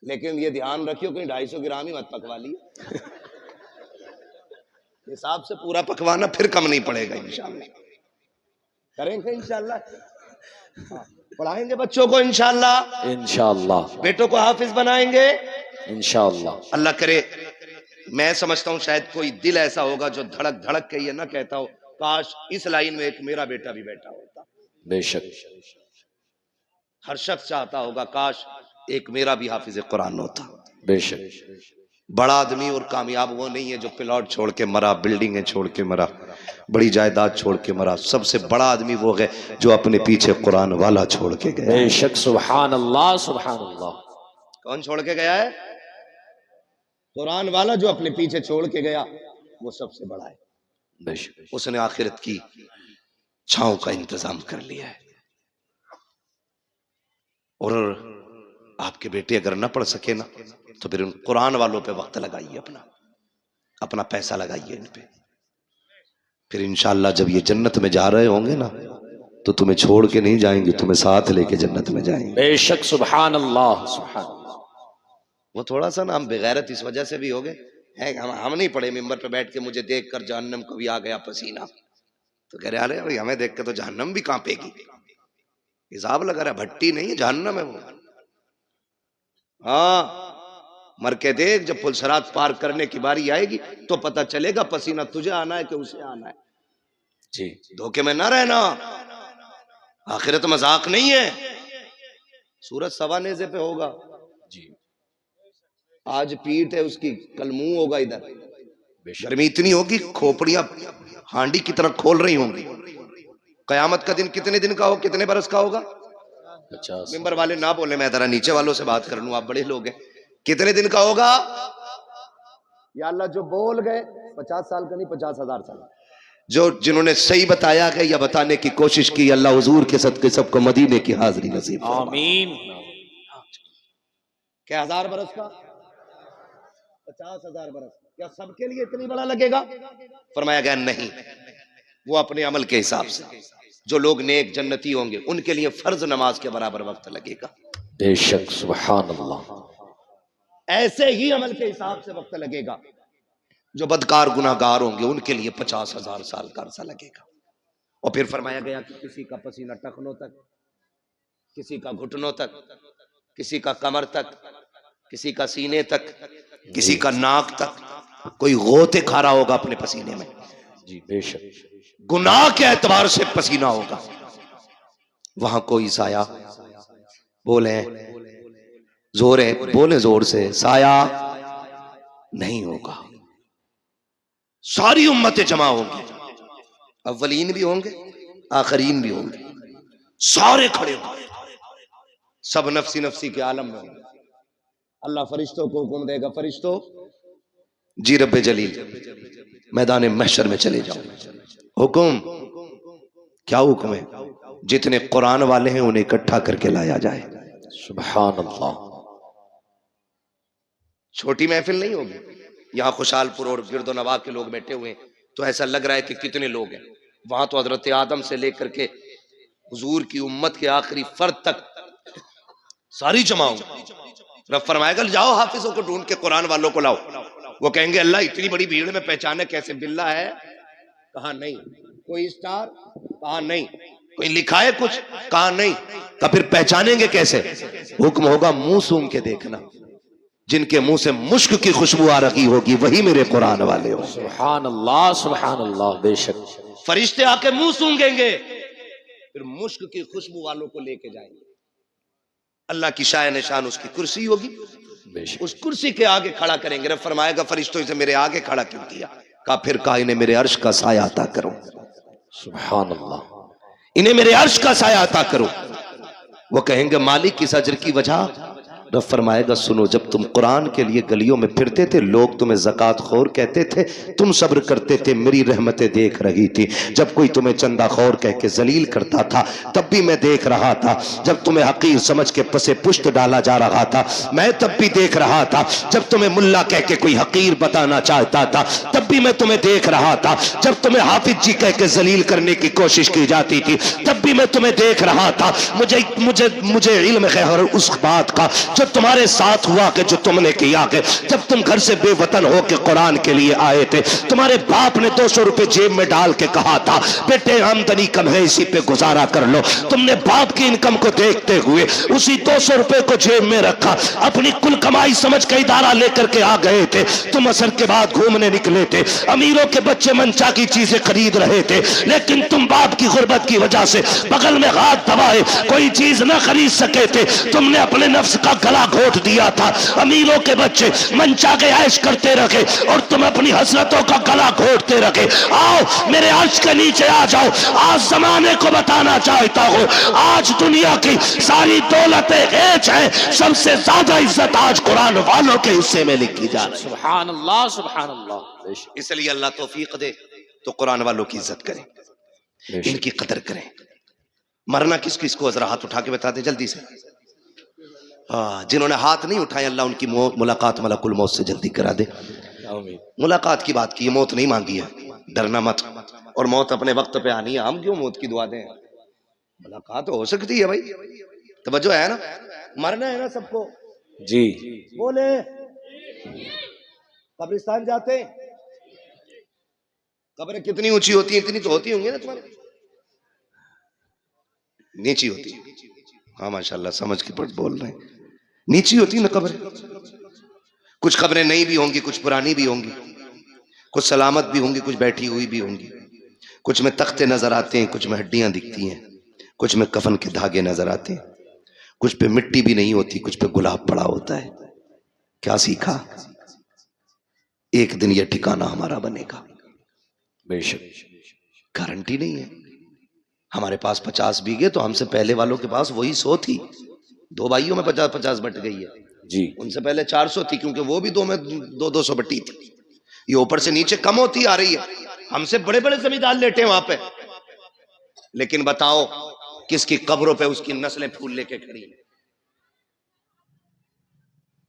लेकिन ये ध्यान रखियो कहीं 250 ग्राम ही मत पकवा लियो। हिसाब से पूरा पकवाना, फिर कम नहीं पड़ेगा इंशाअल्लाह। करेंगे इंशाअल्लाह। हाँ, पढ़ाएंगे बच्चों को इंशाअल्लाह, इंशाअल्लाह। बेटों को हाफिज बनाएंगे इंशाअल्लाह। अल्लाह करे। मैं समझता हूँ शायद कोई दिल ऐसा होगा जो धड़क धड़क के ये ना कहता हो काश इस लाइन में एक मेरा बेटा भी बैठा होता। बेशक, हर शख्स चाहता होगा काश एक मेरा भी हाफिज कुरान होता। बेशक। बड़ा आदमी और कामयाब वो नहीं है जो प्लॉट छोड़ के मरा, बिल्डिंगें छोड़ के मरा, बड़ी जायदाद छोड़ के मरा। सबसे बड़ा आदमी वो है जो अपने पीछे कुरान वाला छोड़ के गया। बेशक, सुभान अल्लाह, सुभान अल्लाह। कौन छोड़ के गया है? कुरान वाला जो अपने पीछे छोड़ के गया, वो सबसे बड़ा है। बेशक, उसने आखिरत की छांव का इंतजाम कर लिया है। और आपके बेटे अगर ना पढ़ सके ना, तो फिर उन कुरान वालों पे वक्त लगाइए, अपना पैसा लगाइए इन पे। फिर इंशाअल्लाह जब ये जन्नत में जा रहे होंगे ना, तो तुम्हें छोड़ के नहीं जाएंगे, तुम्हें साथ लेके जन्नत में जाएंगे। बेशक, सुभान अल्लाह, सुभान अल्लाह। वो थोड़ा सा ना हम बेगैरत इस वजह से भी हो गए हैं, हम नहीं पढ़े। मिंबर पे बैठ के मुझे देख कर जहन्नम को भी आ गया पसीना, तो कह रहे अरे भाई हमें देख के तो जहन्नम भी कांपेगी। हिसाब लगा रहा, भट्टी नहीं है, जहन्नम है वो। हाँ, मर के देख, जब पुलसरात पार करने की बारी आएगी तो पता चलेगा पसीना तुझे आना है कि उसे आना है। जी, धोखे में ना रहना, आखिरत मजाक नहीं है। सूरज सवा नेज़े पे होगा जी। आज पीठ है उसकी, कल मुंह होगा इधर। गर्मी इतनी होगी खोपड़ियां हांडी की तरह खोल रही होंगी। कयामत का दिन कितने दिन का हो, कितने बरस का होगा? 50। मेंबर वाले ना बोले, मैं जरा नीचे वालों से बात कर लूं, आप बड़े लोग हैं। कितने दिन का होगा? या अल्लाह जो बोल गए 50 साल का नहीं, 50,000 साल। जो जिन्होंने सही बताया है या बताने की कोशिश की, अल्लाह हुजूर के सदके सबको मदीने की हाजिरी नसीब फरमाए। आमीन। क्या 1000 बरस का? 50,000 बरस। क्या सबके लिए इतनी बड़ा लगेगा? फरमाया गया नहीं, वो अपने अमल के हिसाब से। जो लोग नेक जन्नती होंगे उनके लिए फर्ज नमाज के बराबर वक्त लगेगा। बेशक, सुभान अल्लाह। ऐसे ही अमल के हिसाब से वक्त लगेगा। जो बदकार गुनाहगार होंगे उनके लिए 50,000 साल का अरसा लगेगा। और फिर फरमाया गया कि किसी का पसीना टखनों तक, किसी का घुटनों तक, किसी का कमर तक, किसी का सीने तक, किसी का नाक तक, कोई गोते खा रहा होगा अपने पसीने में। जी, बेशक। गुनाह के एतबार से पसीना होगा। वहां कोई साया, बोले जोर है, बोले जोर से, साया नहीं होगा। सारी उम्मतें जमा होंगी, अव्वलीन भी होंगे, आखरीन भी होंगे, सारे खड़े होंगे, सब नफसी नफसी के आलम में होंगे। अल्लाह फरिश्तों को हुक्म देगा, फरिश्तों जी रब्बे जलील मैदान महशर में चले जाओ। हुक्म क्या हुक्म है? जितने कुरान वाले हैं उन्हें इकट्ठा करके लाया जाए। सुभान अल्लाह। छोटी महफिल नहीं होगी। यहाँ खुशालपुर और गिरदो नवाह के लोग बैठे हुए हैं तो ऐसा लग रहा है कि कितने लोग हैं। वहां तो हजरत आदम से लेकर के हुजूर की उम्मत के आखिरी फर्द तक सारी जमा होंगी। रब फरमाएगा जाओ हाफिजों को ढूंढ के कुरान वालों को लाओ। वो कहेंगे अल्लाह इतनी बड़ी भीड़ में पहचाने कैसे? बिल्ला है? कहा नहीं। कोई स्टार? कहा नहीं। कोई लिखा है कुछ? कहा नहीं। तो फिर पहचानेंगे कैसे? हुक्म होगा मुंह सूंघ के देखना। जिनके मुंह से मुश्क की खुशबू आ रही होगी वही मेरे कुरान वाले हो। सुभान अल्लाह, सुभान अल्लाह। बेशक। फरिश्ते आके मुंह सूंघेंगे, फिर मुश्क की खुशबू वालों को लेके जाएंगे। अल्लाह की शाय निशान उसकी कुर्सी होगी, उस कुर्सी के आगे खड़ा करेंगे। रब फरमाएगा फरिश्तों से मेरे आगे खड़ा क्यों किया? कहा फिर कहा इन्हें मेरे अर्श का साया अता करो। सुभान अल्लाह। इन्हें मेरे अर्श का साया अता करो। वो कहेंगे मालिक किस अजर की वजह? रब फरमाएगा सुनो, जब तुम कुरान के लिए गलियों में फिरते थे लोग तुम्हें ज़कात खोर कहते थे, तुम सब्र करते थे, मेरी रहमतें देख रही थी। जब कोई तुम्हें चंदा खोर कह के जलील करता था तब भी मैं देख रहा था। जब तुम्हें हकीर समझ के पसे पुश्त डाला जा रहा था मैं तब भी देख रहा था। जब तुम्हें मुल्ला कह के कोई हकीर बताना चाहता था तब भी मैं तुम्हें देख रहा था। जब तुम्हें हाफिज जी कह के जलील करने की कोशिश की जाती थी तब भी मैं तुम्हें देख रहा था। मुझे मुझे मुझे इल्म है हर उस बात का जो तुम्हारे साथ हुआ कि जो तुमने किया कि जब तुम घर से बेवतन हो के कुरान के लिए आए थे, तुम्हारे बाप ने 200 रुपए जेब में डाल के कहा था बेटे आमदनी कम है इसी पे गुजारा कर लो। तुमने बाप की इनकम को देखते हुए उसी 200 रुपए को जेब में रखा, अपनी कुल कमाई समझ के इदारा लेकर के आ गए थे। तुम असर के बाद घूमने निकले थे, अमीरों के बच्चे मनचा की चीजें खरीद रहे थे, लेकिन तुम बाप की गुर्बत की वजह से बगल में हाथ दबाए कोई चीज न खरीद सके थे। तुमने अपने नफ्स का गला घोट दिया था। अमीरों के बच्चे मनचा के ऐश करते रखे और तुम अपनी हसरतों का गला घोटते रखे। आओ मेरे अर्श के नीचे आ जाओ। आज जमाने को बताना चाहता हूं, आज दुनिया की सारी दौलतें हेज है, सबसे ज्यादा इज्जत आज कुरान वालों के हिस्से में लिखी जा रही है। सुभान अल्लाह, सुभान अल्लाह। इसलिए अल्लाह तौफीक दे तो कुरान वालों की इज्जत करें, इनकी कदर करें। मरना किस किस को, जरा हाथ उठा के बता दे जल्दी से। जिन्होंने हाथ नहीं उठाए अल्लाह उनकी मुलाकात मलकुल मौत से जल्दी करा दे। मुलाकात की बात की, मौत नहीं मांगी है, डरना मत। और मौत अपने वक्त पे आनी है, हम क्यों मौत की दुआ दें? मुलाकात हो सकती है भाई, तवज्जो है ना, मरना है ना सबको जी। बोले कब्रिस्तान जाते, कब्रें कितनी ऊंची होती है? इतनी तो होती होंगी ना तुम्हारे, नीची होती है। हाँ माशाल्लाह समझ के बोल रहे हैं, नीची होती ना कब्रें। कुछ कब्रें नई भी होंगी, कुछ पुरानी भी होंगी, कुछ सलामत भी होंगी, कुछ बैठी हुई भी होंगी। कुछ में तख्ते नजर आते हैं, कुछ में हड्डियां दिखती हैं, कुछ में कफन के धागे नजर आते हैं, कुछ पे मिट्टी भी नहीं होती, कुछ पे गुलाब पड़ा होता है। क्या सीखा? एक दिन यह ठिकाना हमारा बनेगा, बेशक गारंटी नहीं है। हमारे पास 50 बीघे तो हमसे पहले वालों के पास वही 100 थी। 2 भाइयों में 50-50 बट गई है जी। उनसे पहले 400 थी, क्योंकि वो भी 2 में 200 बटी थी। ये ऊपर से नीचे कम होती आ रही है। हमसे बड़े बड़े जमींदार लेटे वहां पे, लेकिन बताओ किसकी कब्रों पे उसकी नस्लें फूल लेके खड़ी है।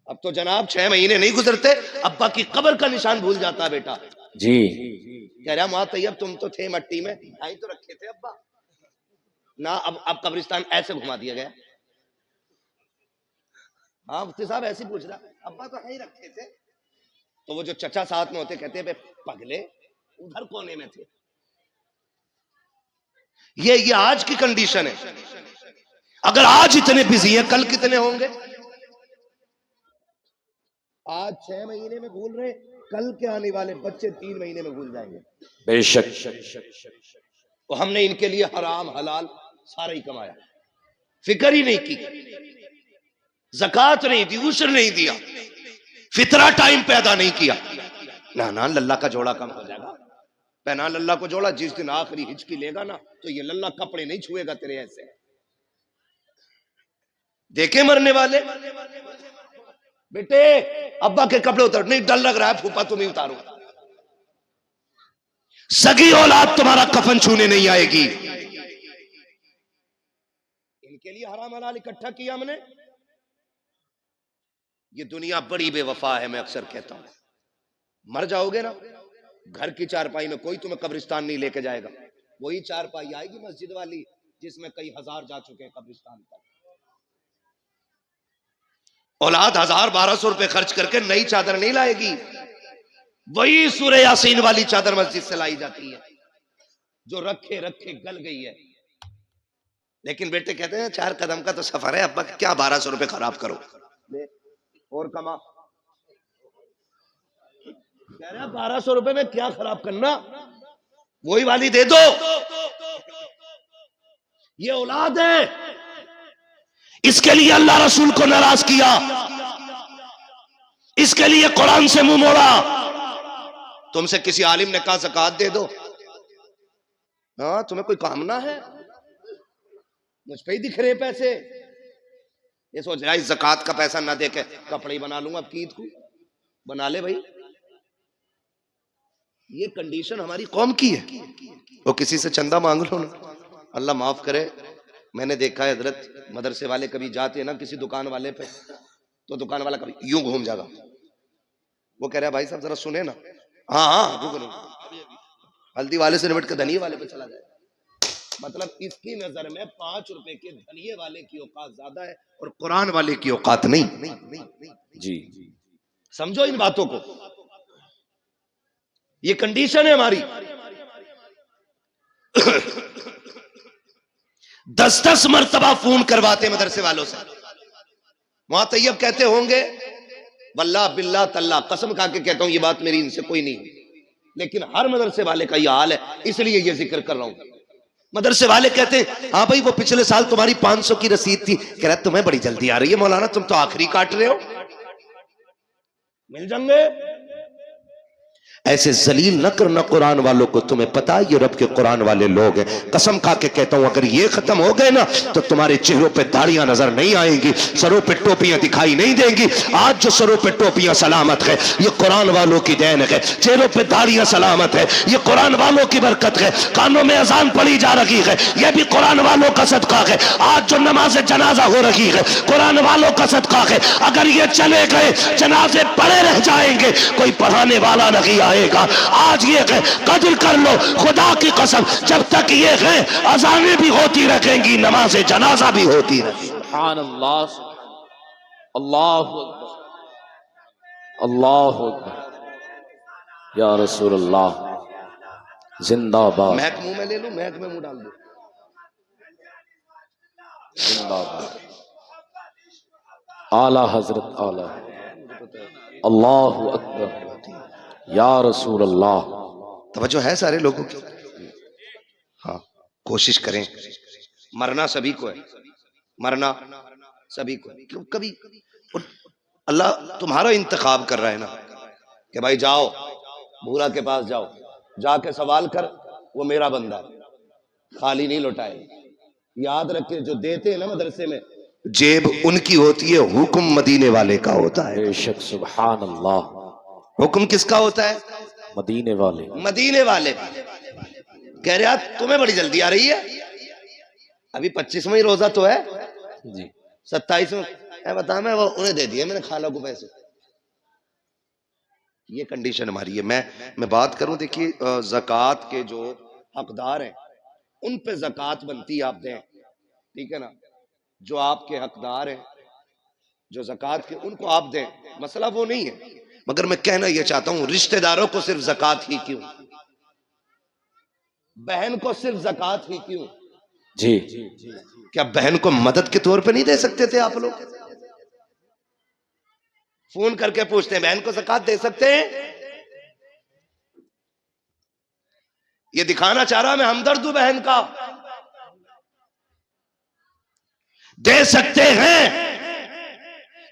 अब तो जनाब 6 महीने नहीं गुजरते अब्बा की कब्र का निशान भूल जाता है बेटा जी। कह रहा मां तैयब तुम तो थे मट्टी में, आई तो रखे थे अब्बा ना। अब कब्रिस्तान ऐसे घुमा दिया गया। हाँ मुफ्ती साहब ऐसे पूछ रहा, अब्बा तो है ही रखे थे। तो वो जो चचा साथ में होते कहते हैं पगले उधर कोने में थे। ये आज की कंडीशन है। अगर आज इतने बिजी हैं कल कितने होंगे? आज 6 महीने में भूल रहे, कल के आने वाले बच्चे 3 महीने में भूल जाएंगे। बेशक। तो हमने इनके लिए हराम हलाल सारा ही कमाया, फिक्र ही नहीं की, ज़कात नहीं दी, उशर नहीं दिया, फितरा टाइम पैदा नहीं किया। ना लल्ला का जोड़ा कम हो जाएगा। पहना लल्ला को जोड़ा, जिस दिन आखिरी हिचकी लेगा ना तो ये लल्ला कपड़े नहीं छुएगा तेरे ऐसे। देखे मरने वाले बेटे अब्बा के कपड़े उतार, नहीं डर लग रहा है फूफा तुम ही उतारो। सगी औलाद तुम्हारा कफन छूने नहीं आएगी। इनके लिए हराम हलाल इकट्ठा किया हमने। ये दुनिया बड़ी बेवफा है। मैं अक्सर कहता हूं, मर जाओगे ना घर की चारपाई में कोई तुम्हें कब्रिस्तान नहीं लेके जाएगा। वही चारपाई आएगी मस्जिद वाली जिसमें कई हजार जा चुके हैं कब्रिस्तान तक। औलाद 1000-1200 रुपए खर्च करके नई चादर नहीं लाएगी। वही सूरह यासीन वाली चादर मस्जिद से लाई जाती है जो रखे रखे गल गई है। लेकिन बेटे कहते हैं 4 कदम का तो सफर है अब्बा, क्या 1200 रुपए खराब करो, ले और कमा। कह रहे 1200 रुपए में क्या खराब करना, वही वाली दे दो। ये औलाद है, इसके लिए अल्लाह रसूल को नाराज किया, इसके लिए कुरान से मुंह मोड़ा। तुमसे किसी आलिम ने कहा ज़कात दे दो, हाँ तुम्हें कोई कामना है, मुझ पे ही दिख रहे पैसे। ये सोच रहा है ज़कात का पैसा ना दे के कपड़े ही बना लूंगा, अब ईद को बना ले भाई। ये कंडीशन हमारी कौम की है। वो किसी से चंदा मांग लो ना, अल्लाह माफ करे, मैंने देखा है हजरत मदरसे वाले कभी जाते हैं ना किसी दुकान वाले पे, तो दुकान वाला कभी यूं घूम जाएगा, वो कह रहा है भाई साहब जरा सुने ना, हाँ हाँ रुको नहीं, हल्दी वाले से निपट के धनिये वाले पे चला जाए। मतलब इसकी नजर में 5 रुपए के धनिये वाले की औकात ज्यादा है और कुरान वाले की औकात नहीं। जी समझो इन बातों को, ये कंडीशन है हमारी। 10-10 मरतबा फोन करवाते मदरसे वालों से। वहां तैयब कहते होंगे वल्लाह बिल्लाह तल्ला, कसम खा के कहता हूं ये बात मेरी इनसे कोई नहीं, लेकिन हर मदरसे वाले का ये हाल है, इसलिए ये जिक्र कर रहा हूं। मदरसे वाले कहते हैं हाँ भाई वो पिछले साल तुम्हारी 500 की रसीद थी, कह रहा तुम्हें बड़ी जल्दी आ रही है मौलाना, तुम तो आखिरी काट रहे हो, मिल जाएंगे। ऐसे जलील न करना कुरान वालों को, तुम्हें पता है ये रब के कुरान वाले लोग हैं। कसम खा के कहता हूं अगर ये खत्म हो गए ना तो तुम्हारे चेहरों पे दाढ़ियां नजर नहीं आएंगी, सरों पे टोपियां दिखाई नहीं देंगी। आज जो सरों पे टोपियां सलामत है ये कुरान वालों की देन है, चेहरों पे दाढ़ियां सलामत है ये कुरान वालों की बरकत है, कानों में अजान पड़ी जा रही है ये भी कुरान वालों का सदका है, आज जो नमाज जनाजा हो रही है कुरान वालों का सदका है। अगर ये चले गए जनाजे पड़े रह जाएंगे, कोई पढ़ाने वाला नहीं आएगा। आज ये है कदर कर लो खुदा की कसम, जब तक ये है अजानें भी होती रहेंगी, नमाज जनाजा भी होती रहेगी। सुभान अल्लाह, अल्लाहु अकबर, अल्लाहु अकबर, या रसूल अल्लाह जिंदाबाद। महक मुंह में ले लो, महक में मुंह डाल दो, जिंदाबाद आला हजरत आला, अल्लाहु अकबर, या रसूल अल्लाह। तवज्जो है सारे लोगों की। हाँ कोशिश करें, मरना सभी को है, मरना सभी को है। क्यों कभी अल्लाह तुम्हारा इंतखाब कर रहा है ना कि भाई जाओ भूरा के पास जाओ, जाके सवाल कर, वो मेरा बंदा है, खाली नहीं लौटाए। याद रखे जो देते हैं ना मदरसे में, जेब उनकी होती है, हुक्म मदीने वाले का होता है। बेशक सुभान अल्लाह, हुक्म किसका होता है? मदीने वाले, मदीने वाले। कह रहे यार तुम्हें बड़ी जल्दी आ रही है, अभी 25वां ही रोजा तो है जी, 27वां बता, मैं वो उन्हें दे दिए मैंने खाला को पैसे। ये कंडीशन हमारी है। मैं बात करूं, देखिए ज़कात के जो हकदार हैं उन पे ज़कात बनती आप दें, ठीक है ना। जो आपके हकदार हैं जो ज़कात के, उनको आप दें, मसला वो नहीं है। मगर मैं कहना यह चाहता हूं रिश्तेदारों को सिर्फ ज़कात ही क्यों, बहन को सिर्फ ज़कात ही क्यों? जी क्या बहन को मदद के तौर पे नहीं दे सकते थे आप लोग? फोन करके पूछते हैं बहन को ज़कात दे सकते हैं? ये दिखाना चाह रहा मैं हमदर्द हूं बहन का। दे सकते हैं,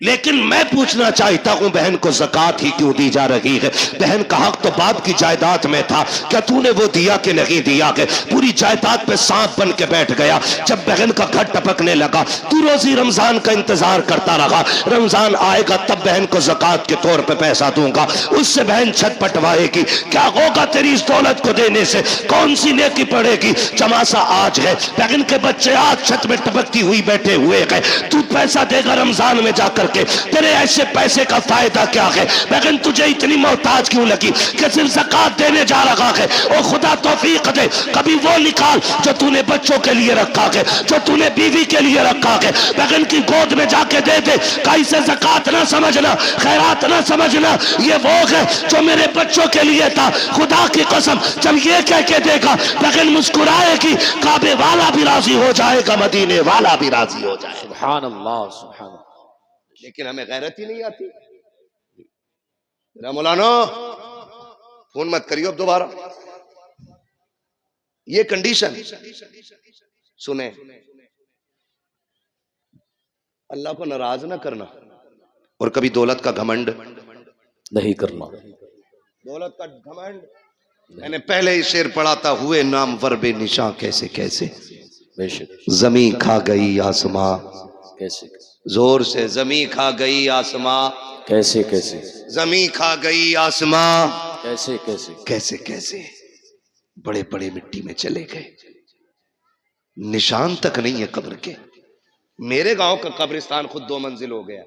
लेकिन मैं पूछना चाहता हूं बहन को ज़कात ही क्यों दी जा रही है? बहन का हक तो बाप की जायदाद में था, क्या तूने वो दिया कि नहीं दिया? के पूरी जायदाद पे सांप बन के बैठ गया। जब बहन का घर टपकने लगा तू रोजी रमजान का इंतजार करता रहा, रमजान आएगा तब बहन को ज़कात के तौर पे पैसा दूंगा, उससे बहन छत पटवाएगी। क्या होगा तेरी इस दौलत को देने से? कौन सी नेकी पड़ेगी? चमासा आज है, बहन के बच्चे आज छत में टपकती हुई बैठे हुए हैं, तू पैसा देगा रमजान में जाकर के, तेरे ऐसे पैसे का फायदा क्या है? लेकिन तुझे इतनी मोहताज क्यों लगी कि सिर्फ ज़कात देने जा रहा है? ओ खुदा तौफीक दे, कभी वो निकाल जो तूने बच्चों के लिए रखा है, जो तूने बीवी के लिए रखा है, बहन की गोद में जाके दे दे। कैसे ज़कात ना समझना, खैरात ना समझना, ये वो है जो मेरे बच्चों के लिए था। खुदा की कसम जब ये कह के देगा बहन मुस्कुराएगी, काबे वाला भी राजी हो जाएगा, मदीने वाला भी राजी हो जाएगा। सुभान अल्लाह, सुभान अल्लाह। लेकिन हमें गैरत ही नहीं आती। मौलाना फोन मत करियो अब दोबारा। ये कंडीशन सुने, अल्लाह को नाराज ना करना और कभी दौलत का घमंड नहीं करना। दौलत का घमंड मैंने पहले ही शेर पढ़ा था, हुए नाम वर्बे निशां कैसे कैसे, बेशक जमीन खा गई आसमां कैसे, जोर से। जमी खा गई आसमां, कैसे कैसे, जमी खा गई आसमां, कैसे कैसे, कैसे कैसे। बड़े बड़े मिट्टी में चले गए, निशान तक नहीं है कब्र के। मेरे गांव का कब्रिस्तान खुद 2 मंजिल हो गया,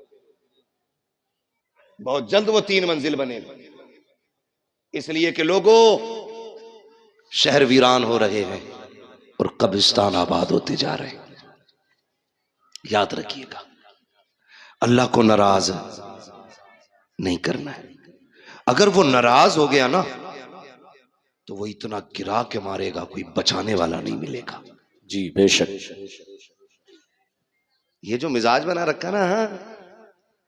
बहुत जल्द वो 3 मंजिल बनेगा, इसलिए कि लोगों शहर वीरान हो रहे हैं और कब्रिस्तान आबाद होते जा रहे हैं। याद रखिएगा, अल्लाह को नाराज नहीं करना है। अगर वो नाराज हो गया ना तो वो इतना गिरा के मारेगा, कोई बचाने वाला नहीं मिलेगा। जी बेशक। ये जो मिजाज बना रखा ना, हाँ,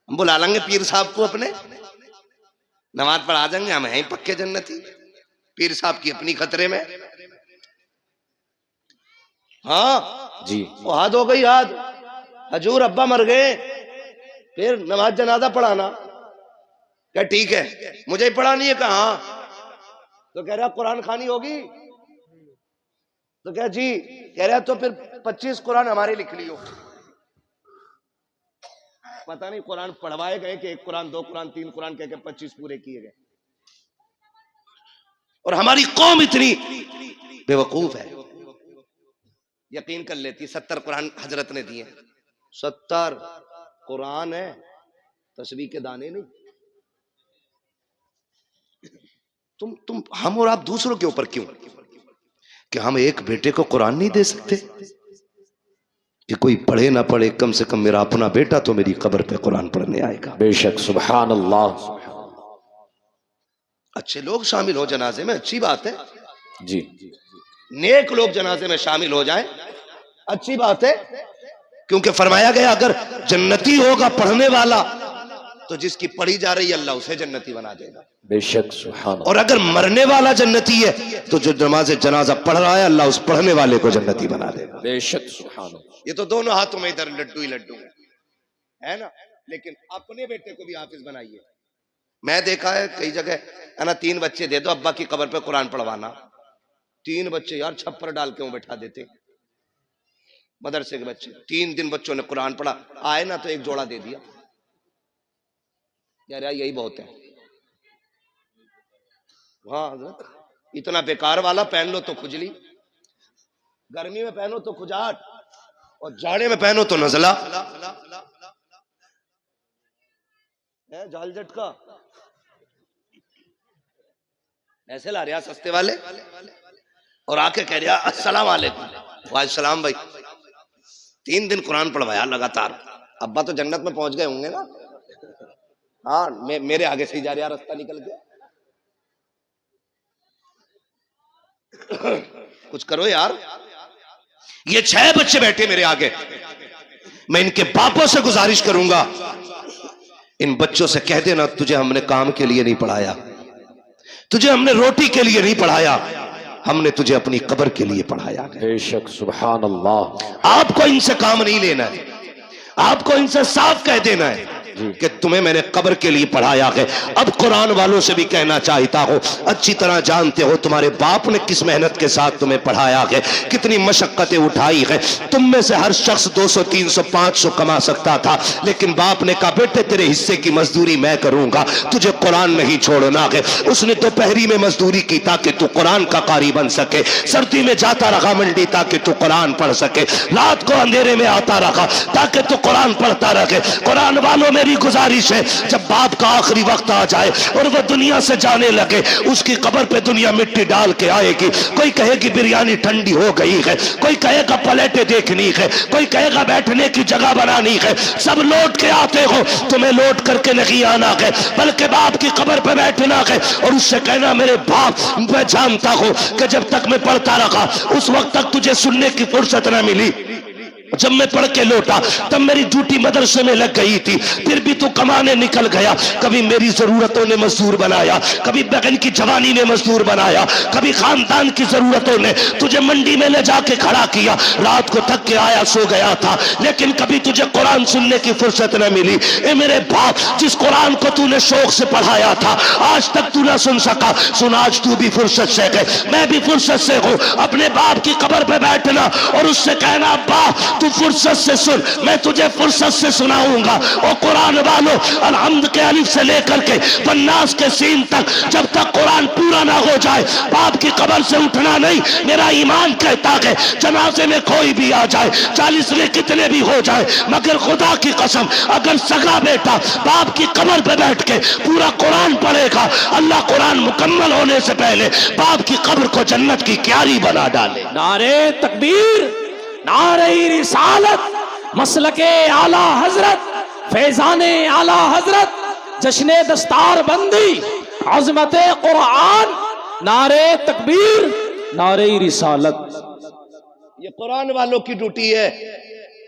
हम बुला लेंगे पीर साहब को अपने, नमाज पढ़ा देंगे, हम हैं पक्के जन्नती। पीर साहब की अपनी खतरे में। हाँ जी, वो हाथ हो गई, याद हजूर अब्बा मर गए, फिर नमाज जनाजा पढ़ाना। क्या ठीक है, मुझे ही पढ़ानी है। कहा तो कह रहा कुरान खानी होगी, तो क्या जी, कह रहा तो फिर 25 कुरान हमारे लिख लियो। पता नहीं कुरान पढ़वाए गए कि 1 कुरान 2 कुरान 3 कुरान कह के 25 पूरे किए गए। और हमारी कौम इतनी बेवकूफ है, यकीन कर लेती 70 कुरान हजरत ने दिए। 70 कुरान है, तस्बीह के दाने नहीं। तुम हम और आप दूसरों के ऊपर क्यों, कि हम एक बेटे को कुरान नहीं दे सकते? कि कोई पढ़े ना पढ़े, कम से कम मेरा अपना बेटा तो मेरी कब्र पे कुरान पढ़ने आएगा। बेशक, सुभान अल्लाह। अच्छे लोग शामिल हो जनाजे में, अच्छी बात है जी। नेक लोग जनाजे में शामिल हो जाएं, अच्छी बात है। क्योंकि फरमाया गया अगर जन्नती होगा पढ़ने वाला तो जिसकी पढ़ी जा रही है अल्लाह उसे जन्नती बना देगा। बेशक, सुभान। और अगर मरने वाला जन्नती है तो जो नमाज जनाजा पढ़ रहा है अल्लाह उस पढ़ने वाले को जन्नती बना देगा। बेशक, सुभान। ये तो दोनों हाथों में इधर लड्डू ही लड्डू है ना। लेकिन अपने बेटे को भी हाफिज बनाइए। मैं देखा है कई जगह है ना, 3 बच्चे दे दो अब्बा की कब्र पे कुरान पढ़वाना। 3 बच्चे यार छप्पर डाल के वो बैठा देते, मदरसे के बच्चे। 3 दिन बच्चों ने कुरान पढ़ा, आए ना तो 1 जोड़ा दे दिया। यार यही बहुत है। हाँ हजरत, इतना बेकार वाला पहन लो तो खुजली, गर्मी में पहनो तो खुजाट, और जाड़े में पहनो तो नजला है। जाल झटका ऐसे ला रहा सस्ते वाले, और आके कह रहा अस्सलाम वालेकुम। वालेकुम भाई। 3 दिन कुरान पढ़वाया लगातार। अब्बा तो जन्नत में पहुंच गए होंगे ना। हाँ, मेरे आगे से ही जा रहा रास्ता निकल के। कुछ करो यार। ये 6 बच्चे बैठे मेरे आगे, मैं इनके बापों से गुजारिश करूंगा, इन बच्चों से कह देना तुझे हमने काम के लिए नहीं पढ़ाया, तुझे हमने रोटी के लिए नहीं पढ़ाया, हमने तुझे अपनी कब्र के लिए पढ़ाया। बेशक, सुभान अल्लाह। आपको इनसे काम नहीं लेना है, आपको इनसे साफ कह देना है कि तुम्हें मैंने कब्र के लिए पढ़ाया है। अब कुरान वालों से भी कहना चाहता हो, अच्छी तरह जानते हो तुम्हारे बाप ने किस मेहनत के साथ तुम्हें पढ़ाया है, कितनी मशक्कतें उठाई है। तुम में से हर शख्स 200 300 500 कमा सकता था, लेकिन बाप ने कहा बेटे तेरे हिस्से की मजदूरी मैं करूंगा, तुझे कुरान नहीं छोड़ना है। उसने दोपहरी में मजदूरी की ताकि तू कुरान का कारी बन सके, सर्दी में जाता रहा मंडी ताकि तू कुरान पढ़ सके, रात को अंधेरे में आता रहा ताकि तू कुरान पढ़ता रहे। कुरान वालों मेरी गुजारिश है, जब बाप का आखिरी वक्त आ जाए और वह दुनिया से जाने लगे, उसकी कब्र पे दुनिया मिट्टी डाल के आएगी। कोई कहेगी बिरयानी ठंडी हो गई है, कोई कहेगा प्लेटें देखनी है, कोई कहेगा बैठने की जगह बनानी है। सब लौट के आते हो, तुम्हें लौट करके नहीं आना है, बल्कि बाप की कब्र पे बैठना है और उससे कहना मेरे बाप मैं जानता हूं कि जब तक मैं पढ़ता रहा उस वक्त तक तुझे सुनने की फुर्सत न मिली, जब मैं पढ़ के लौटा तब मेरी ड्यूटी मदरसे में लग गई थी, फिर भी तू कमाने निकल गया। कभी मेरी जरूरतों ने मजदूर बनाया, कभी बहन की जवानी ने मजदूर बनाया, कभी खानदान की जरूरतों ने तुझे मंडी में ले जाके खड़ा किया। रात को थक के आया सो गया था, लेकिन कभी तुझे कुरान सुनने की फुर्सत न मिली। ए मेरे बाप, जिस कुरान को तूने शौक से पढ़ाया था आज तक तू न सुन सका, सुन आज तू भी फुर्सत से है, मैं भी फुर्सत से हूँ। अपने बाप की कब्र पे बैठना और उससे कहना अब्बा तू फुर्सत से सुन, मैं तुझे फुर्सत से सुनाऊंगा। और कुरान वालों, अलहम्द के अलिफ से लेकर के वन्नास के सीन तक जब तक कुरान पूरा ना हो जाए बाप की कब्र से उठना नहीं। मेरा ईमान कहता है जनाजे में कोई भी आ जाए, 40 में कितने भी हो जाए, मगर खुदा की कसम अगर सगा बेटा बाप की कब्र पे बैठ के पूरा कुरान पढ़ेगा, अल्लाह कुरान मुकम्मल होने से पहले बाप की कब्र को जन्नत की क्यारी बना डाले। नारे तकबीर, नारे रिसालत, मसलके आला हजरत, फैजाने आला हजरत, जश्ने दस्तार बंदी, अजमते कुरान, नारे तकबीर, नारे रिसालत। ये कुरान वालों की ड्यूटी है।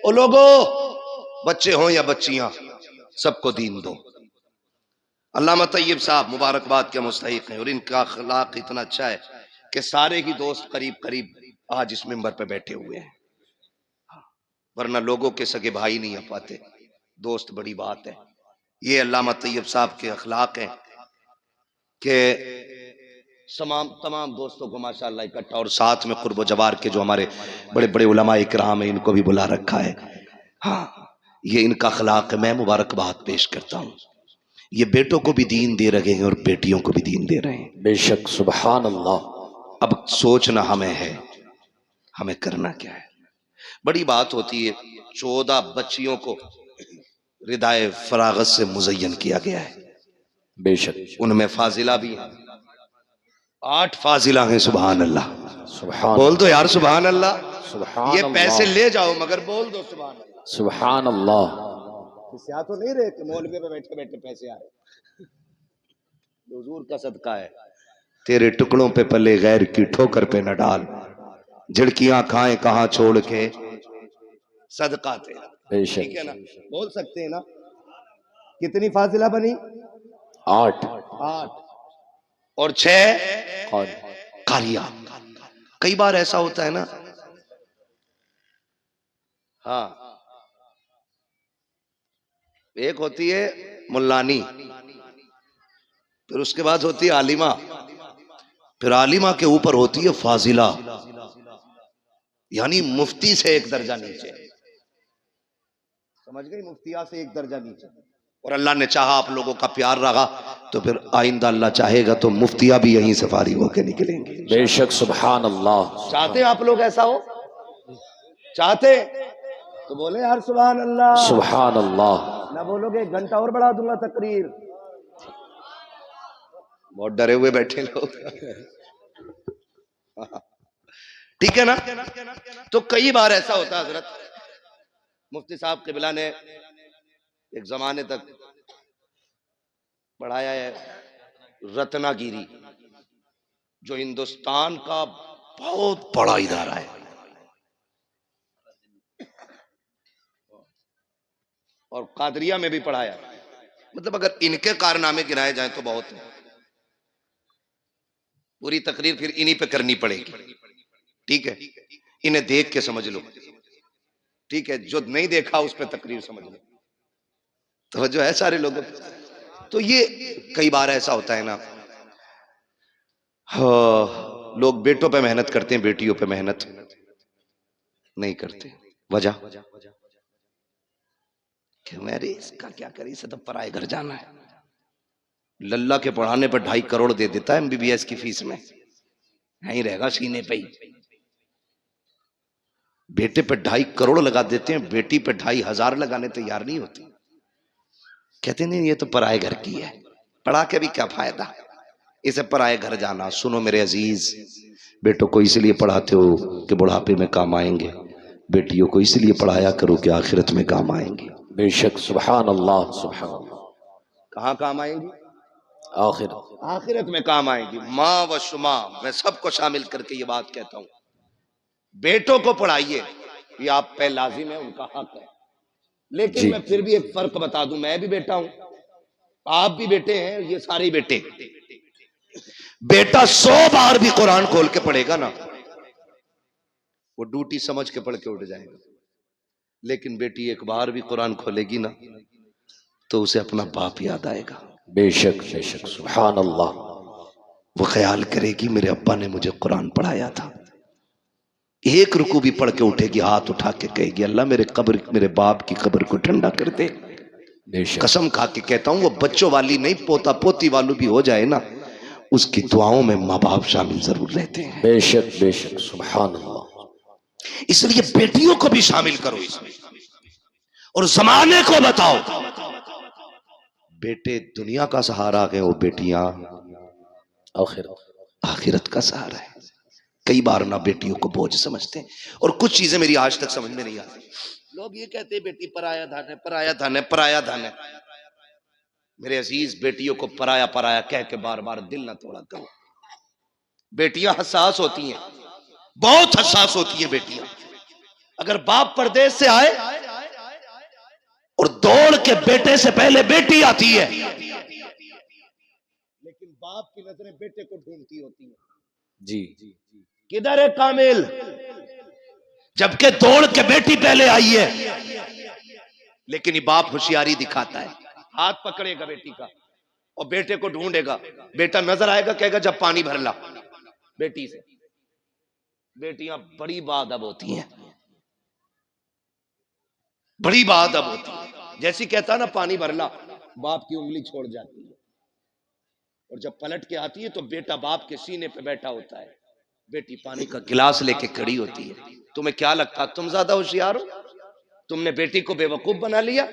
ओ लोगों, बच्चे हों या बच्चियां, सबको दीन दो। अल्लामा तैयब साहब मुबारकबाद के मुस्तहिक हैं और इनका अखलाक इतना अच्छा है कि सारे ही दोस्त करीब करीब आज इस मिंबर पे बैठे हुए हैं, वरना लोगों के सगे भाई नहीं आ पाते, दोस्त बड़ी बात है। ये अल्लामा तैयब साहब के अखलाक हैं कि तमाम दोस्तों को माशाअल्लाह इकट्ठा, और साथ में कुर्ब जवार के जो हमारे बड़े बड़े उलमा इकराम हैं इनको भी बुला रखा है। हाँ, ये इनका अखलाक है। मैं मुबारकबाद पेश करता हूँ। ये बेटों को भी दीन दे रहे हैं और बेटियों को भी दीन दे रहे हैं। बेशक, सुभान अल्लाह। अब सोचना हमें है, हमें करना क्या है। बड़ी बात होती है, 14 बच्चियों को रिदाए फरागत से मुज़य्यन किया गया है। बेशक, उनमें फाजिला भी है, 8 फाजिला हैं। सुभान अल्लाह, सुभान, बोल दो यार सुभान अल्लाह। सुभान ये अल्लाह, पैसे ले जाओ मगर बोल दो सुभान अल्लाह। सुभान अल्लाह। आ तो नहीं रहे कि मौलवी में बैठे बैठे पैसे आ रहे, हुजूर का सदका है। तेरे टुकड़ों पे पले गैर की ठोकर पे न डाल, झिड़कियां खाएं कहां छोड़ के सदका तेरा। ठीक है ना, बोल सकते हैं ना। कितनी फाजिला बनी? 8 और 6 कारिया। कई बार ऐसा होता है ना, हाँ, एक होती है मुल्लानी, फिर उसके बाद होती है आलिमा, फिर आलिमा के ऊपर होती है फाजिला, यानी मुफ्ती से एक दर्जा नीचे। समझ गई? मुफ्तिया से एक दर्जा नीचे। और अल्लाह ने चाहा आप लोगों का प्यार रहा तो फिर आइंदा अल्लाह चाहेगा तो मुफ्तिया भी यहीं से फारिग होकर निकलेंगे। बेशक, सुभान अल्लाह। चाहते हैं आप लोग ऐसा हो? चाहते तो बोले यार सुभान अल्लाह। सुभान अल्लाह। ना बोलोगे 1 घंटा और बढ़ा दूंगा तकरीर। बहुत डरे हुए बैठे लोग। ठीक है ना। तो कई बार ऐसा होता है हजरत, मुफ्ती साहब क़िबला ने एक जमाने तक पढ़ाया है रत्नागिरी, जो हिंदुस्तान का बहुत बड़ा इदारा है, और कादरिया में भी पढ़ाया। मतलब अगर इनके कारनामे गिनाए जाएं तो बहुत है। पूरी तकरीर फिर इन्हीं पे करनी पड़ेगी। ठीक है, इन्हें देख के समझ लो। ठीक है, जो नहीं देखा उस पे तकरीर समझ लो। तो जो है सारे लोगों, तो ये कई बार ऐसा होता है ना, हाँ, लोग बेटों पे मेहनत करते हैं, बेटियों पे मेहनत नहीं करते। वजह कि मेरे इसका क्या करी, इसे तो पराए घर जाना है। लल्ला के पढ़ाने पर 2.5 करोड़ दे देता है MBBS की फीस में, यहीं रहेगा सीने पे ही। बेटे पे 2.5 करोड़ लगा देते हैं, बेटी पे 2,500 लगाने तैयार नहीं होती। कहते नहीं ये तो पराए घर की है, पढ़ा के भी क्या फायदा, इसे पराए घर जाना। सुनो मेरे अजीज, बेटों को इसलिए पढ़ाते हो कि बुढ़ापे में काम आएंगे, बेटियों को इसलिए पढ़ाया करो कि आखिरत में काम आएंगे। बेशक, सुभान अल्लाह, सुभान अल्लाह। कहाँ काम आएंगी? आखिरत में काम आएंगी। माँ व शुमा, मैं सबको शामिल करके ये बात कहता हूँ, बेटों को पढ़ाइए, ये आप पे लाजिम है, उनका हक है। लेकिन मैं फिर भी एक फर्क बता दूं, मैं भी बेटा हूं, आप भी बेटे हैं, ये सारे बेटे। बेटा 100 बार भी कुरान खोल के पढ़ेगा ना, वो ड्यूटी समझ के पढ़ के उठ जाएगा। लेकिन बेटी एक बार भी कुरान खोलेगी ना तो उसे अपना बाप याद आएगा। बेशक, बेशक, सुभान अल्लाह। वो ख्याल करेगी मेरे अब्बा ने मुझे कुरान पढ़ाया था। एक रुकू भी पढ़ के उठेगी, हाथ उठा के कहेगी अल्लाह मेरे बाप की कब्र को ठंडा कर दे। कसम खा के कहता हूं, वो बच्चों वाली नहीं, पोता पोती वाली भी हो जाए ना, उसकी दुआओं में माँ बाप शामिल जरूर रहते हैं। बेशक बेशक, सुभान अल्लाह। इसलिए बेटियों को भी शामिल करो इसमें, और जमाने को बताओ बेटे दुनिया का सहारा है, वो बेटियां आखिरत का सहारा है। कई बार ना बेटियों को बोझ समझते हैं, और कुछ चीजें मेरी आज तक समझ में नहीं आती। लोग ये कहते हैं बेटी पराया धन है, पराया धन है, पराया धन है। मेरे अजीज, बेटियों को पराया पराया कह के बार बार दिल ना तोड़ा करो। बेटियां हसास होती हैं, बहुत हसास होती हैं बेटियां। अगर बाप परदेश से आए और दौड़ के बेटे से पहले बेटी आती है, लेकिन बाप की नजरें बेटे को ढूंढती होती हैं। जी, किधर है कामिल, जबकि दौड़ के बेटी पहले आई है। लेकिन ये बाप होशियारी दिखाता है, हाथ पकड़ेगा बेटी का और बेटे को ढूंढेगा। बेटा नजर आएगा, कहेगा जब पानी भर ला बेटी से। बेटियां बड़ी बाअदब होती हैं, बड़ी बाअदब होती है। जैसी कहता ना पानी भर ला, बाप की उंगली छोड़ जाती है, और जब पलट के आती है तो बेटा बाप के सीने पे बैठा होता है, बेटी पानी का गिलास लेके खड़ी होती है। तुम्हें क्या लगता तुम ज्यादा होशियार हो? तुमने बेटी को बेवकूफ बना लिया?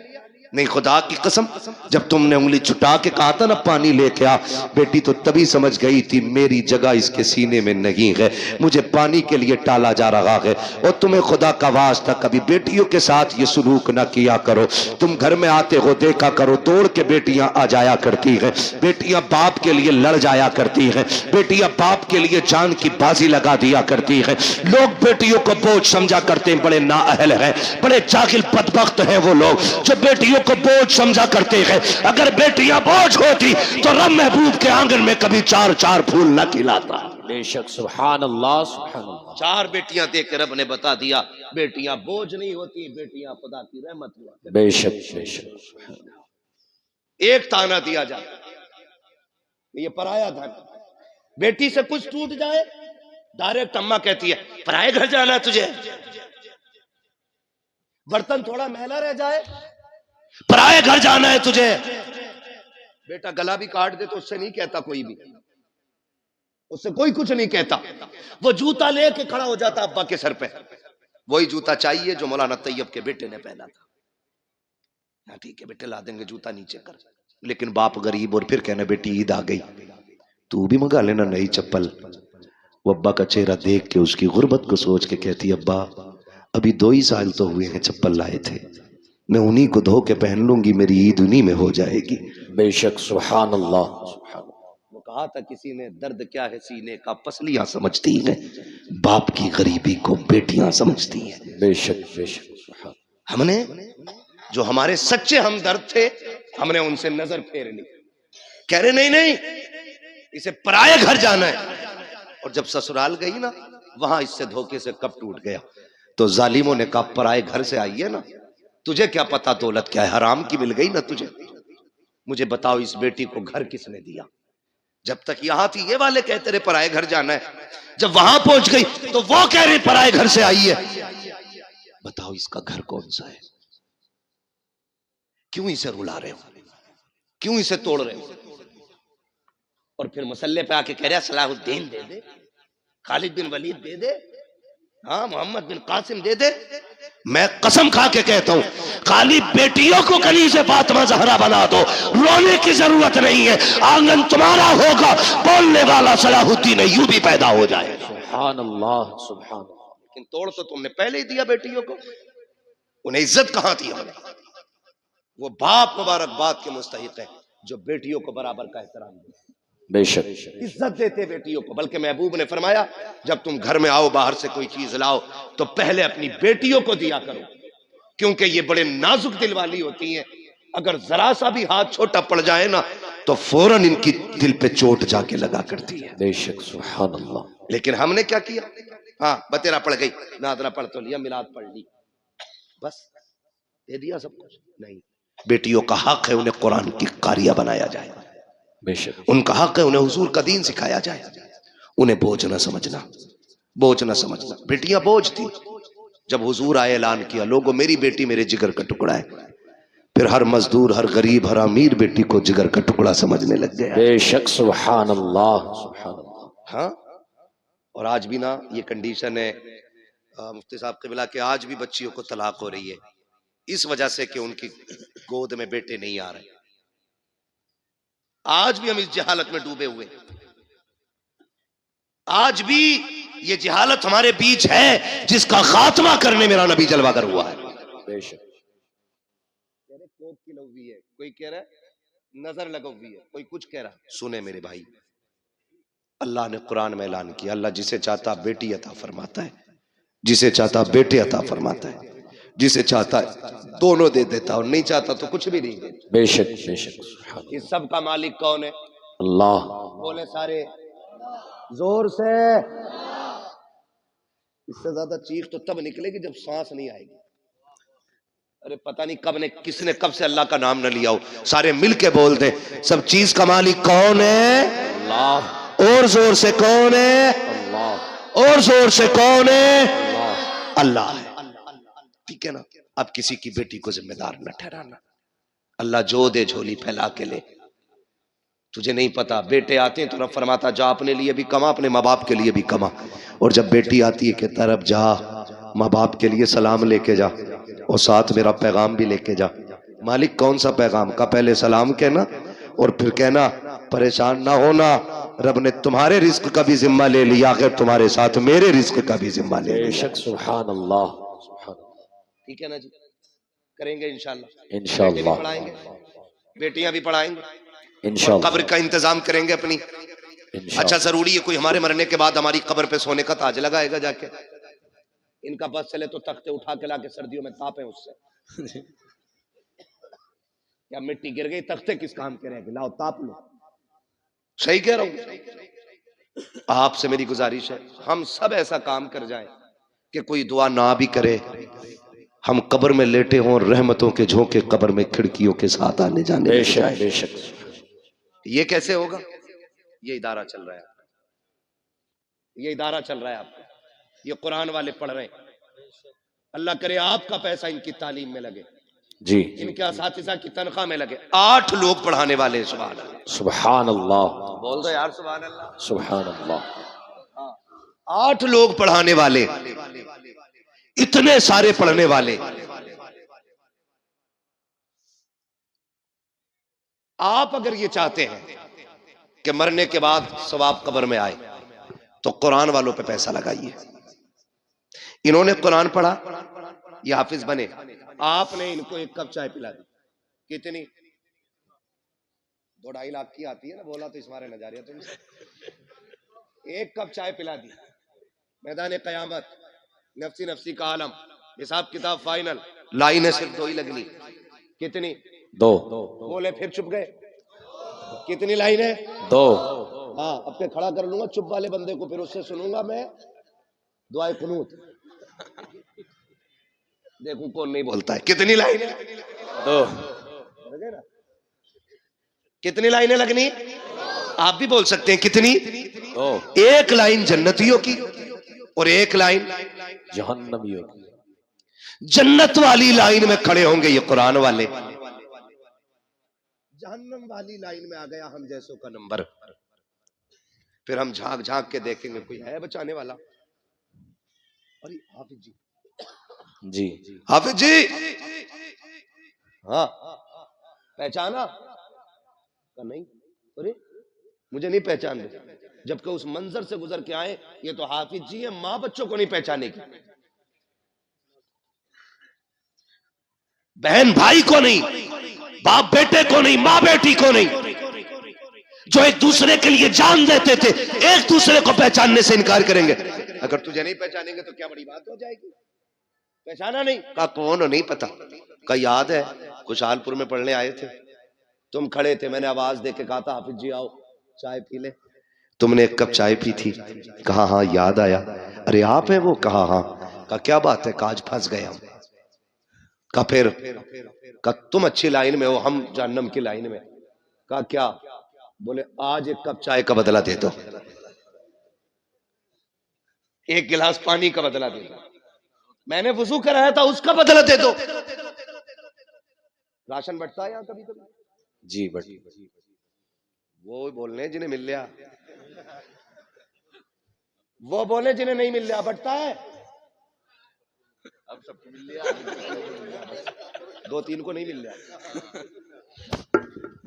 नहीं, खुदा की कसम, जब तुमने उंगली छुटा के कहा था ना पानी लेके आ, बेटी तो तभी समझ गई थी मेरी जगह इसके सीने में नहीं है, मुझे पानी के लिए टाला जा रहा है। और तुम्हें खुदा का वास्ता कभी बेटियों के साथ ये सलूक ना किया करो। तुम घर में आते हो देखा करो, दौड़ के बेटियां आ जाया करती हैं, बेटियां बाप के लिए लड़ जाया करती हैं, बेटियां बाप के लिए जान की बाजी लगा दिया करती हैं। लोग बेटियों को बोझ समझा करते हैं, बड़े नाअहल हैं, बड़े जाहिल बदबख्त हैं वो लोग जो बेटियों को बोझ समझा करते हैं। अगर बेटियां बोझ होती तो रब महबूब के आंगन में कभी चार चार फूल न खिलाता। बेशक, सुभान अल्लाह, सुभान अल्लाह। चार बेटियां देख के रब ने बता दिया बेटियां बोझ नहीं होती, बेटियां खुदा की रहमत हुआ। बेशक बेशक। एक ताना दिया जाता, ये पराया धन। बेटी से कुछ टूट जाए, डायरेक्ट अम्मा कहती है पराए घर जाना है तुझे। बर्तन थोड़ा मैला रह जाए, पराए घर जाना है तुझे। बेटा गला भी काट दे तो उससे नहीं कहता कोई भी, उससे कोई कुछ नहीं कहता। वो जूता लेके खड़ा हो जाता अब्बा के सर पे, वही जूता चाहिए जो मौलाना तैयब के बेटे ने पहना था। ठीक है बेटे ला देंगे, जूता नीचे कर। लेकिन बाप गरीब, और फिर कहना बेटी ईद आ गई, तू भी मंगा लेना नई चप्पल। वो अब्बा का चेहरा देख के उसकी गुर्बत को सोच के कहती अब्बा अभी 2 ही साल तो हुए हैं चप्पल लाए थे, मैं उन्हीं को धो के पहन लूंगी, मेरी ईद उन्हीं में हो जाएगी। बेशक, सुभान अल्लाह। वो कहा था किसी ने, दर्द क्या है सीने का पसलियां समझती हैं, बाप की गरीबी को बेटियां समझती हैं। बेशक बेशक। हमने जो हमारे सच्चे हमदर्द थे, हमने उनसे नजर फेर ली, कह रहे नहीं नहीं इसे पराये घर जाना है। और जब ससुराल गई ना, वहां इससे धोखे से कब टूट गया। तो जालिमों ने कहा पराये घर से आई है ना, तुझे क्या पता दौलत क्या है, हराम की मिल गई ना तुझे। मुझे बताओ इस बेटी को घर किसने दिया? जब तक यहां थी ये वाले कहते रहे पराये घर जाना है, जब वहां पहुंच गई तो वो कह रहे पराये घर से आई है। बताओ इसका घर कौन सा है? क्यों इसे रुला रहे हो, क्यों इसे तोड़ रहे हो? और फिर मसल्ले पे आके कह रहा सलाहुद्दीन दे दे, खालिद बिन वलीद दे दे, हाँ मोहम्मद बिन कासिम दे दे। मैं कसम खा के कहता हूं खाली बेटियों को कली से फातिमा जहरा बना दो, रोने की जरूरत नहीं है। आंगन तुम्हारा होगा, बोलने वाला सलाहुद्दीन अय्यूबी पैदा हो जाए। सुभान अल्लाह, सुभान अल्लाह। लेकिन तोड़ तो तुमने पहले ही दिया बेटियों को, उन्हें इज्जत कहां थी? हमने वो बाप मुबारकबाद के मुस्तहिक है जो बेटियों को बराबर का एहतराम दे, बेशक इज्जत देते बेटियों को। बल्कि महबूब ने फरमाया जब तुम घर में आओ बाहर से कोई चीज लाओ तो पहले अपनी बेटियों को दिया करो, क्योंकि ये बड़े नाजुक दिल वाली होती हैं। अगर जरा सा भी हाथ छोटा पड़ जाए ना तो फौरन इनकी दिल पे चोट जाके लगा करती है। बेशक, सुभान अल्लाह। लेकिन हमने क्या किया? हाँ बतेरा पड़ गई, नादरा पढ़ तो लिया, मिलाद पढ़ ली, बस दे दिया सब कुछ। नहीं, बेटियों का हक है उन्हें कुरान की कारिया बनाया जाए, बेशक उनका हक है उन्हें हुजूर का दीन सिखाया जाए, उन्हें बोझ न समझना। बोझ ना समझना। बेटियां बोझ थी। जब हुजूर आए ऐलान किया, लोगों मेरी बेटी मेरे जिगर का टुकड़ा है, फिर हर मजदूर, हर गरीब, हर अमीर बेटी को जिगर का टुकड़ा समझने लग गया। बेशक, सुभान अल्लाह, सुभान अल्लाह। हाँ, और आज भी ना ये कंडीशन है मुफ्ती साहब क़िबला के, आज भी बच्चियों को तलाक हो रही है इस वजह से कि उनकी गोद में बेटे नहीं आ रहे। आज भी हम इस जहालत में डूबे हुए, आज भी ये जहालत हमारे बीच है जिसका खात्मा करने मेरा नबी जलवागर हुआ है। बेशक। कह रहे कोप की लगी है, कोई कह रहा है नजर लगवी है, कोई कुछ कह रहा। सुने मेरे भाई, अल्लाह ने कुरान में ऐलान किया, अल्लाह जिसे चाहता बेटी अता फरमाता है, जिसे चाहता बेटे अता फरमाता है, जिसे चाहता है दोनों दे देता और नहीं चाहता तो कुछ भी नहीं देता। बेशक बेशक। इस सब का मालिक कौन है? अल्लाह। बोले सारे जोर से। इससे ज्यादा चीख तो तब निकलेगी जब सांस नहीं आएगी। अरे पता नहीं कब ने किसने कब से अल्लाह का नाम न लिया हो। सारे मिलके बोल दे, सब चीज का मालिक कौन है? अल्लाह। और जोर से कौन है? अल्लाह। और जोर से कौन है? अल्लाह। अल्लाह है। ठीक है ना? अब किसी की बेटी को जिम्मेदार न ठहराना। अल्लाह जो दे झोली फैला के ले। तुझे नहीं पता, बेटे आते हैं तो रब फरमाता जा अपने लिए भी कमा, अपने माँ बाप के लिए भी कमा। और जब बेटी आती है कहता रब जा माँ बाप के लिए सलाम लेके जा और साथ मेरा पैगाम भी लेके जा। मालिक कौन सा पैगाम का? पहले सलाम कहना और फिर कहना परेशान ना होना, रब ने तुम्हारे रिस्क का भी जिम्मा ले लिया, अगर तुम्हारे साथ मेरे रिस्क का भी जिम्मा ले लिया। बेशक, सुभान अल्लाह, सुभान अल्लाह। ठीक है ना जी? करेंगे इंशाल्लाह। इंशाल्लाह। पढ़ाएंगे, बेटियां भी पढ़ाएंगे, इंशाल्लाह। कब्र का इंतजाम करेंगे अपनी। अच्छा जरूरी है कोई हमारे मरने के बाद हमारी कब्र पे सोने का ताज लगाएगा जाके? इनका बस चले तो तख्ते उठा के लाके सर्दियों में तापे उससे। या मिट्टी गिर गई, तख्ते किस काम के रहेंगे? लाओ ताप लो। सही कह रहा हूं। आपसे मेरी गुजारिश है हम सब ऐसा काम कर जाएं कि कोई दुआ ना भी करे, हम कब्र में लेटे हों, रहमतों के झोंके कब्र में खिड़कियों के साथ आने जाने। बेशक बेशक। ये कैसे होगा? ये इदारा चल रहा है, ये इदारा चल रहा है आपका, ये कुरान वाले पढ़ रहे हैं। अल्लाह करे आपका पैसा इनकी तालीम में लगे जी, इनके असातिज़ा की तनख्वाह में लगे। 8 लोग पढ़ाने वाले हैं। सुभान अल्लाह, सुभान अल्लाह, बोल दो यार सुभान अल्लाह, सुभान अल्लाह। 8 लोग पढ़ाने वाले, इतने सारे पढ़ने वाले। आप अगर ये चाहते हैं कि मरने के बाद सवाब कब्र में आए तो कुरान वालों पे पैसा लगाइए। इन्होंने कुरान पढ़ा, ये हाफिज बने, आपने इनको 1 कप चाय पिला दी। कितनी? 2-2.5 लाख की आती है ना, बोला तो इस मारे नजारिया तुमसे। 1 कप चाय पिला दी, मैदान कयामत, नफसी नफसी का आलम, हिसाब किताब फाइनल, लाइनें सिर्फ 2 ही लगनी। कितनी? 2। बोले फिर चुप गए। कितनी लाइन है? 2। हाँ, अब के खड़ा कर लूंगा चुप वाले बंदे को, फिर उससे सुनूंगा मैं दुआए कुनूत। देखो कौन नहीं बोलता है। कितनी लाइन है? 2। कितनी लाइनें लगनी? आप भी बोल सकते हैं कितनी? 2। 1 लाइन जन्नतियों की और 1 लाइन जहन्नमियों की। जन्नत वाली लाइन में खड़े होंगे ये कुरान वाले, जहन्नम वाली लाइन में आ गया हम जैसों का नंबर। फिर हम झांक झांक के देखेंगे कोई है बचाने वाला। अरे हाफिज जी, जी हाफिज जी, हाँ पहचाना? नहीं, अरे मुझे नहीं पहचान रहे, जबकि उस मंजर से गुजर के आए। ये तो हाफिज जी है, माँ बच्चों को नहीं पहचानेगी, बहन भाई को नहीं, बाप बेटे को नहीं, माँ बेटी को नहीं, जो एक दूसरे के लिए जान देते थे, एक दूसरे को पहचानने से इनकार करेंगे। अगर तुझे नहीं पहचानेंगे तो क्या बड़ी बात हो जाएगी? पहचाना नहीं? कहा कौन हो? नहीं पता। कहा याद है खुशहालपुर में पढ़ने आए थे, तुम खड़े थे, मैंने आवाज दे के कहा था हाफिज जी आओ चाय पी ले, तुमने 1 कप चाय पी थी। कहा हाँ याद आया। अरे आप है वो? कहा हाँ। कहा क्या बात है? काज फंस गए हम। कहा फिर? कहा तुम अच्छी लाइन में हो, हम जहन्नम की लाइन में। कहा क्या? बोले आज 1 कप चाय का बदला दे दो। एक गिलास पानी का बदला दे दो, मैंने वुजू कराया था उसका बदला दे दो। राशन बंटता है यहाँ कभी कभी? जी बट वो बोलने जिन्हें मिल लिया, वो बोले जिन्हें नहीं मिल लिया। बंटता है? अब सबको मिल लिया, दो तीन को नहीं मिल लिया।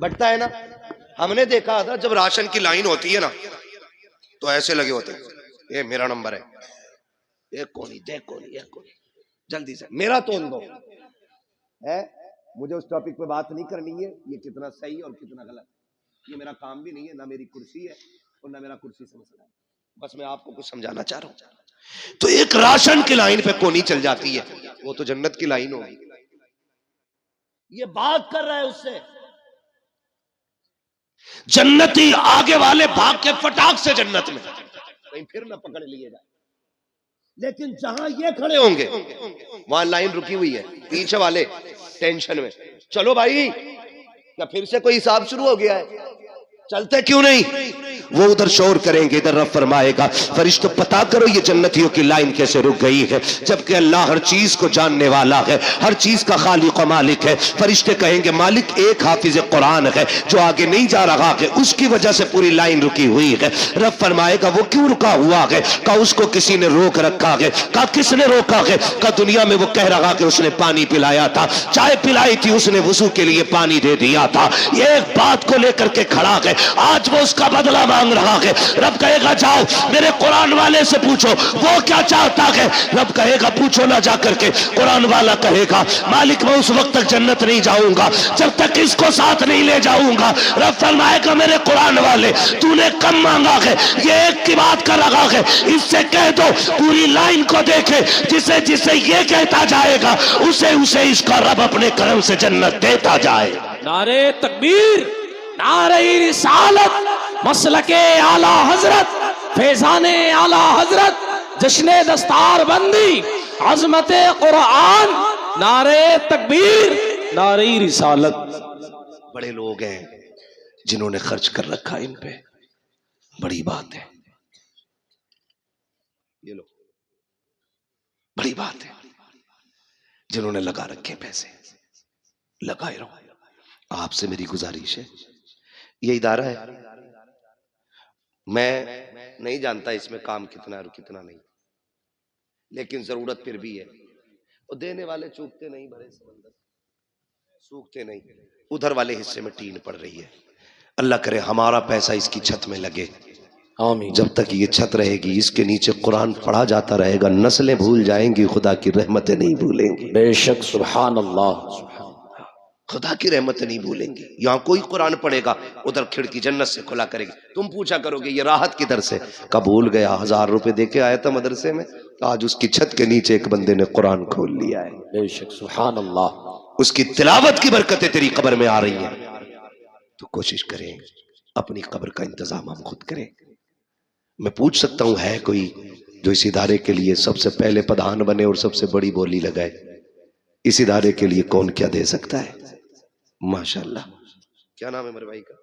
बंटता है ना? हमने देखा था जब राशन की लाइन होती है ना तो ऐसे लगे होते हैं, ये मेरा नंबर है, एक कोनी, देख कोनी, एक कोनी, जल्दी से मेरा तोल दो। है मुझे उस टॉपिक पे बात नहीं करनी है, ये कितना सही और कितना गलत, ये मेरा काम भी नहीं है, ना मेरी कुर्सी है और ना मेरा कुर्सी से मसला है। बस मैं आपको कुछ समझाना चाह रहा हूं। तो एक राशन की लाइन पे कोनी चल जाती है, वो तो जन्नत की लाइन होगी। ये बात कर रहा है उससे, जन्नती आगे वाले भाग के फटाक से जन्नत में, कहीं फिर ना पकड़ लिए जाए। लेकिन जहां ये खड़े होंगे वहां लाइन रुकी हुई है, पीछे वाले टेंशन में, चलो भाई क्या फिर से कोई हिसाब शुरू हो गया है, चलते क्यों नहीं? वो उधर शोर करेंगे, इधर रब फरमाएगा फरिश्तों पता करो ये जन्नतियों की लाइन कैसे रुक गई है, जबकि अल्लाह हर चीज को जानने वाला है, हर चीज का खालिक और मालिक है। फरिश्ते कहेंगे मालिक एक हाफिज कुरान है जो आगे नहीं जा रहा है, उसकी वजह से पूरी लाइन रुकी हुई है। रब फरमाएगा वो क्यों रुका हुआ है? का उसको किसी ने रोक रखा है। का किसने रोका है? का दुनिया में वो कह रहा कि उसने पानी पिलाया था, चाय पिलाई थी उसने, वुजू के लिए पानी दे दिया था, एक बात को लेकर के खड़ा है, आज वो उसका बदला मांग रहा है। रब कहेगा जाओ मेरे कुरान वाले से पूछो वो क्या चाहता है। रब कहेगा पूछो ना जाकर के। कुरान वाला कहेगा मालिक मैं उस वक्त तक जन्नत नहीं जाऊंगा जब तक इसको साथ नहीं ले जाऊंगा। रब फरमाएगा मेरे कुरान वाले तूने कम मांगा है, ये एक की बात कर रहा है, इससे कह दो पूरी लाइन को देखे, जिसे जिसे ये कहता जाएगा उसे उसे इसका रब अपने करम से जन्नत देता जाएगा। नारे तकबीर, नारे रिसालत, मसलके आला हजरत, फैजाने आला हजरत, जश्ने दस्तार बंदी, अजमते कुरान, नारे तकबीर, नारे रिसालत। बड़े लोग हैं जिन्होंने खर्च कर रखा इन पे, बड़ी बात है, ये लो बड़ी बात है, जिन्होंने लगा रखे पैसे लगाए रहो। आपसे मेरी गुजारिश है, ये इदारा है, मैं नहीं जानता इसमें काम कितना और कितना नहीं, लेकिन जरूरत फिर भी है। और देने वाले चूकते नहीं, भरे समंदर सूखते नहीं। उधर वाले हिस्से में टीन पड़ रही है, अल्लाह करे हमारा पैसा इसकी छत में लगे, आमीन। जब तक ये छत रहेगी इसके नीचे कुरान पढ़ा जाता रहेगा, नस्लें भूल जाएंगी, खुदा की रहमतें नहीं भूलेंगी। बेशक सुभान अल्लाह, खुदा की रहमतें नहीं भूलेंगे। यहाँ कोई कुरान पढ़ेगा उधर खिड़की जन्नत से खुला करेगी, तुम पूछा करोगे ये राहत किधर से? कबूल गया, 1000 रुपए देके आया था मदरसे में, आज उसकी छत के नीचे एक बंदे ने कुरान खोल लिया है। बेशक सुभान अल्लाह, उसकी तिलावत की बरकतें तेरी कब्र में आ रही हैं। तो कोशिश करें अपनी कब्र का इंतजाम हम खुद करें। मैं पूछ सकता हूं है कोई जो इस इदारे के लिए सबसे पहले प्रधान बने और सबसे बड़ी बोली लगाए? इस इदारे के लिए कौन क्या दे सकता है? माशाल्लाह। क्या नाम है मेरे भाई का?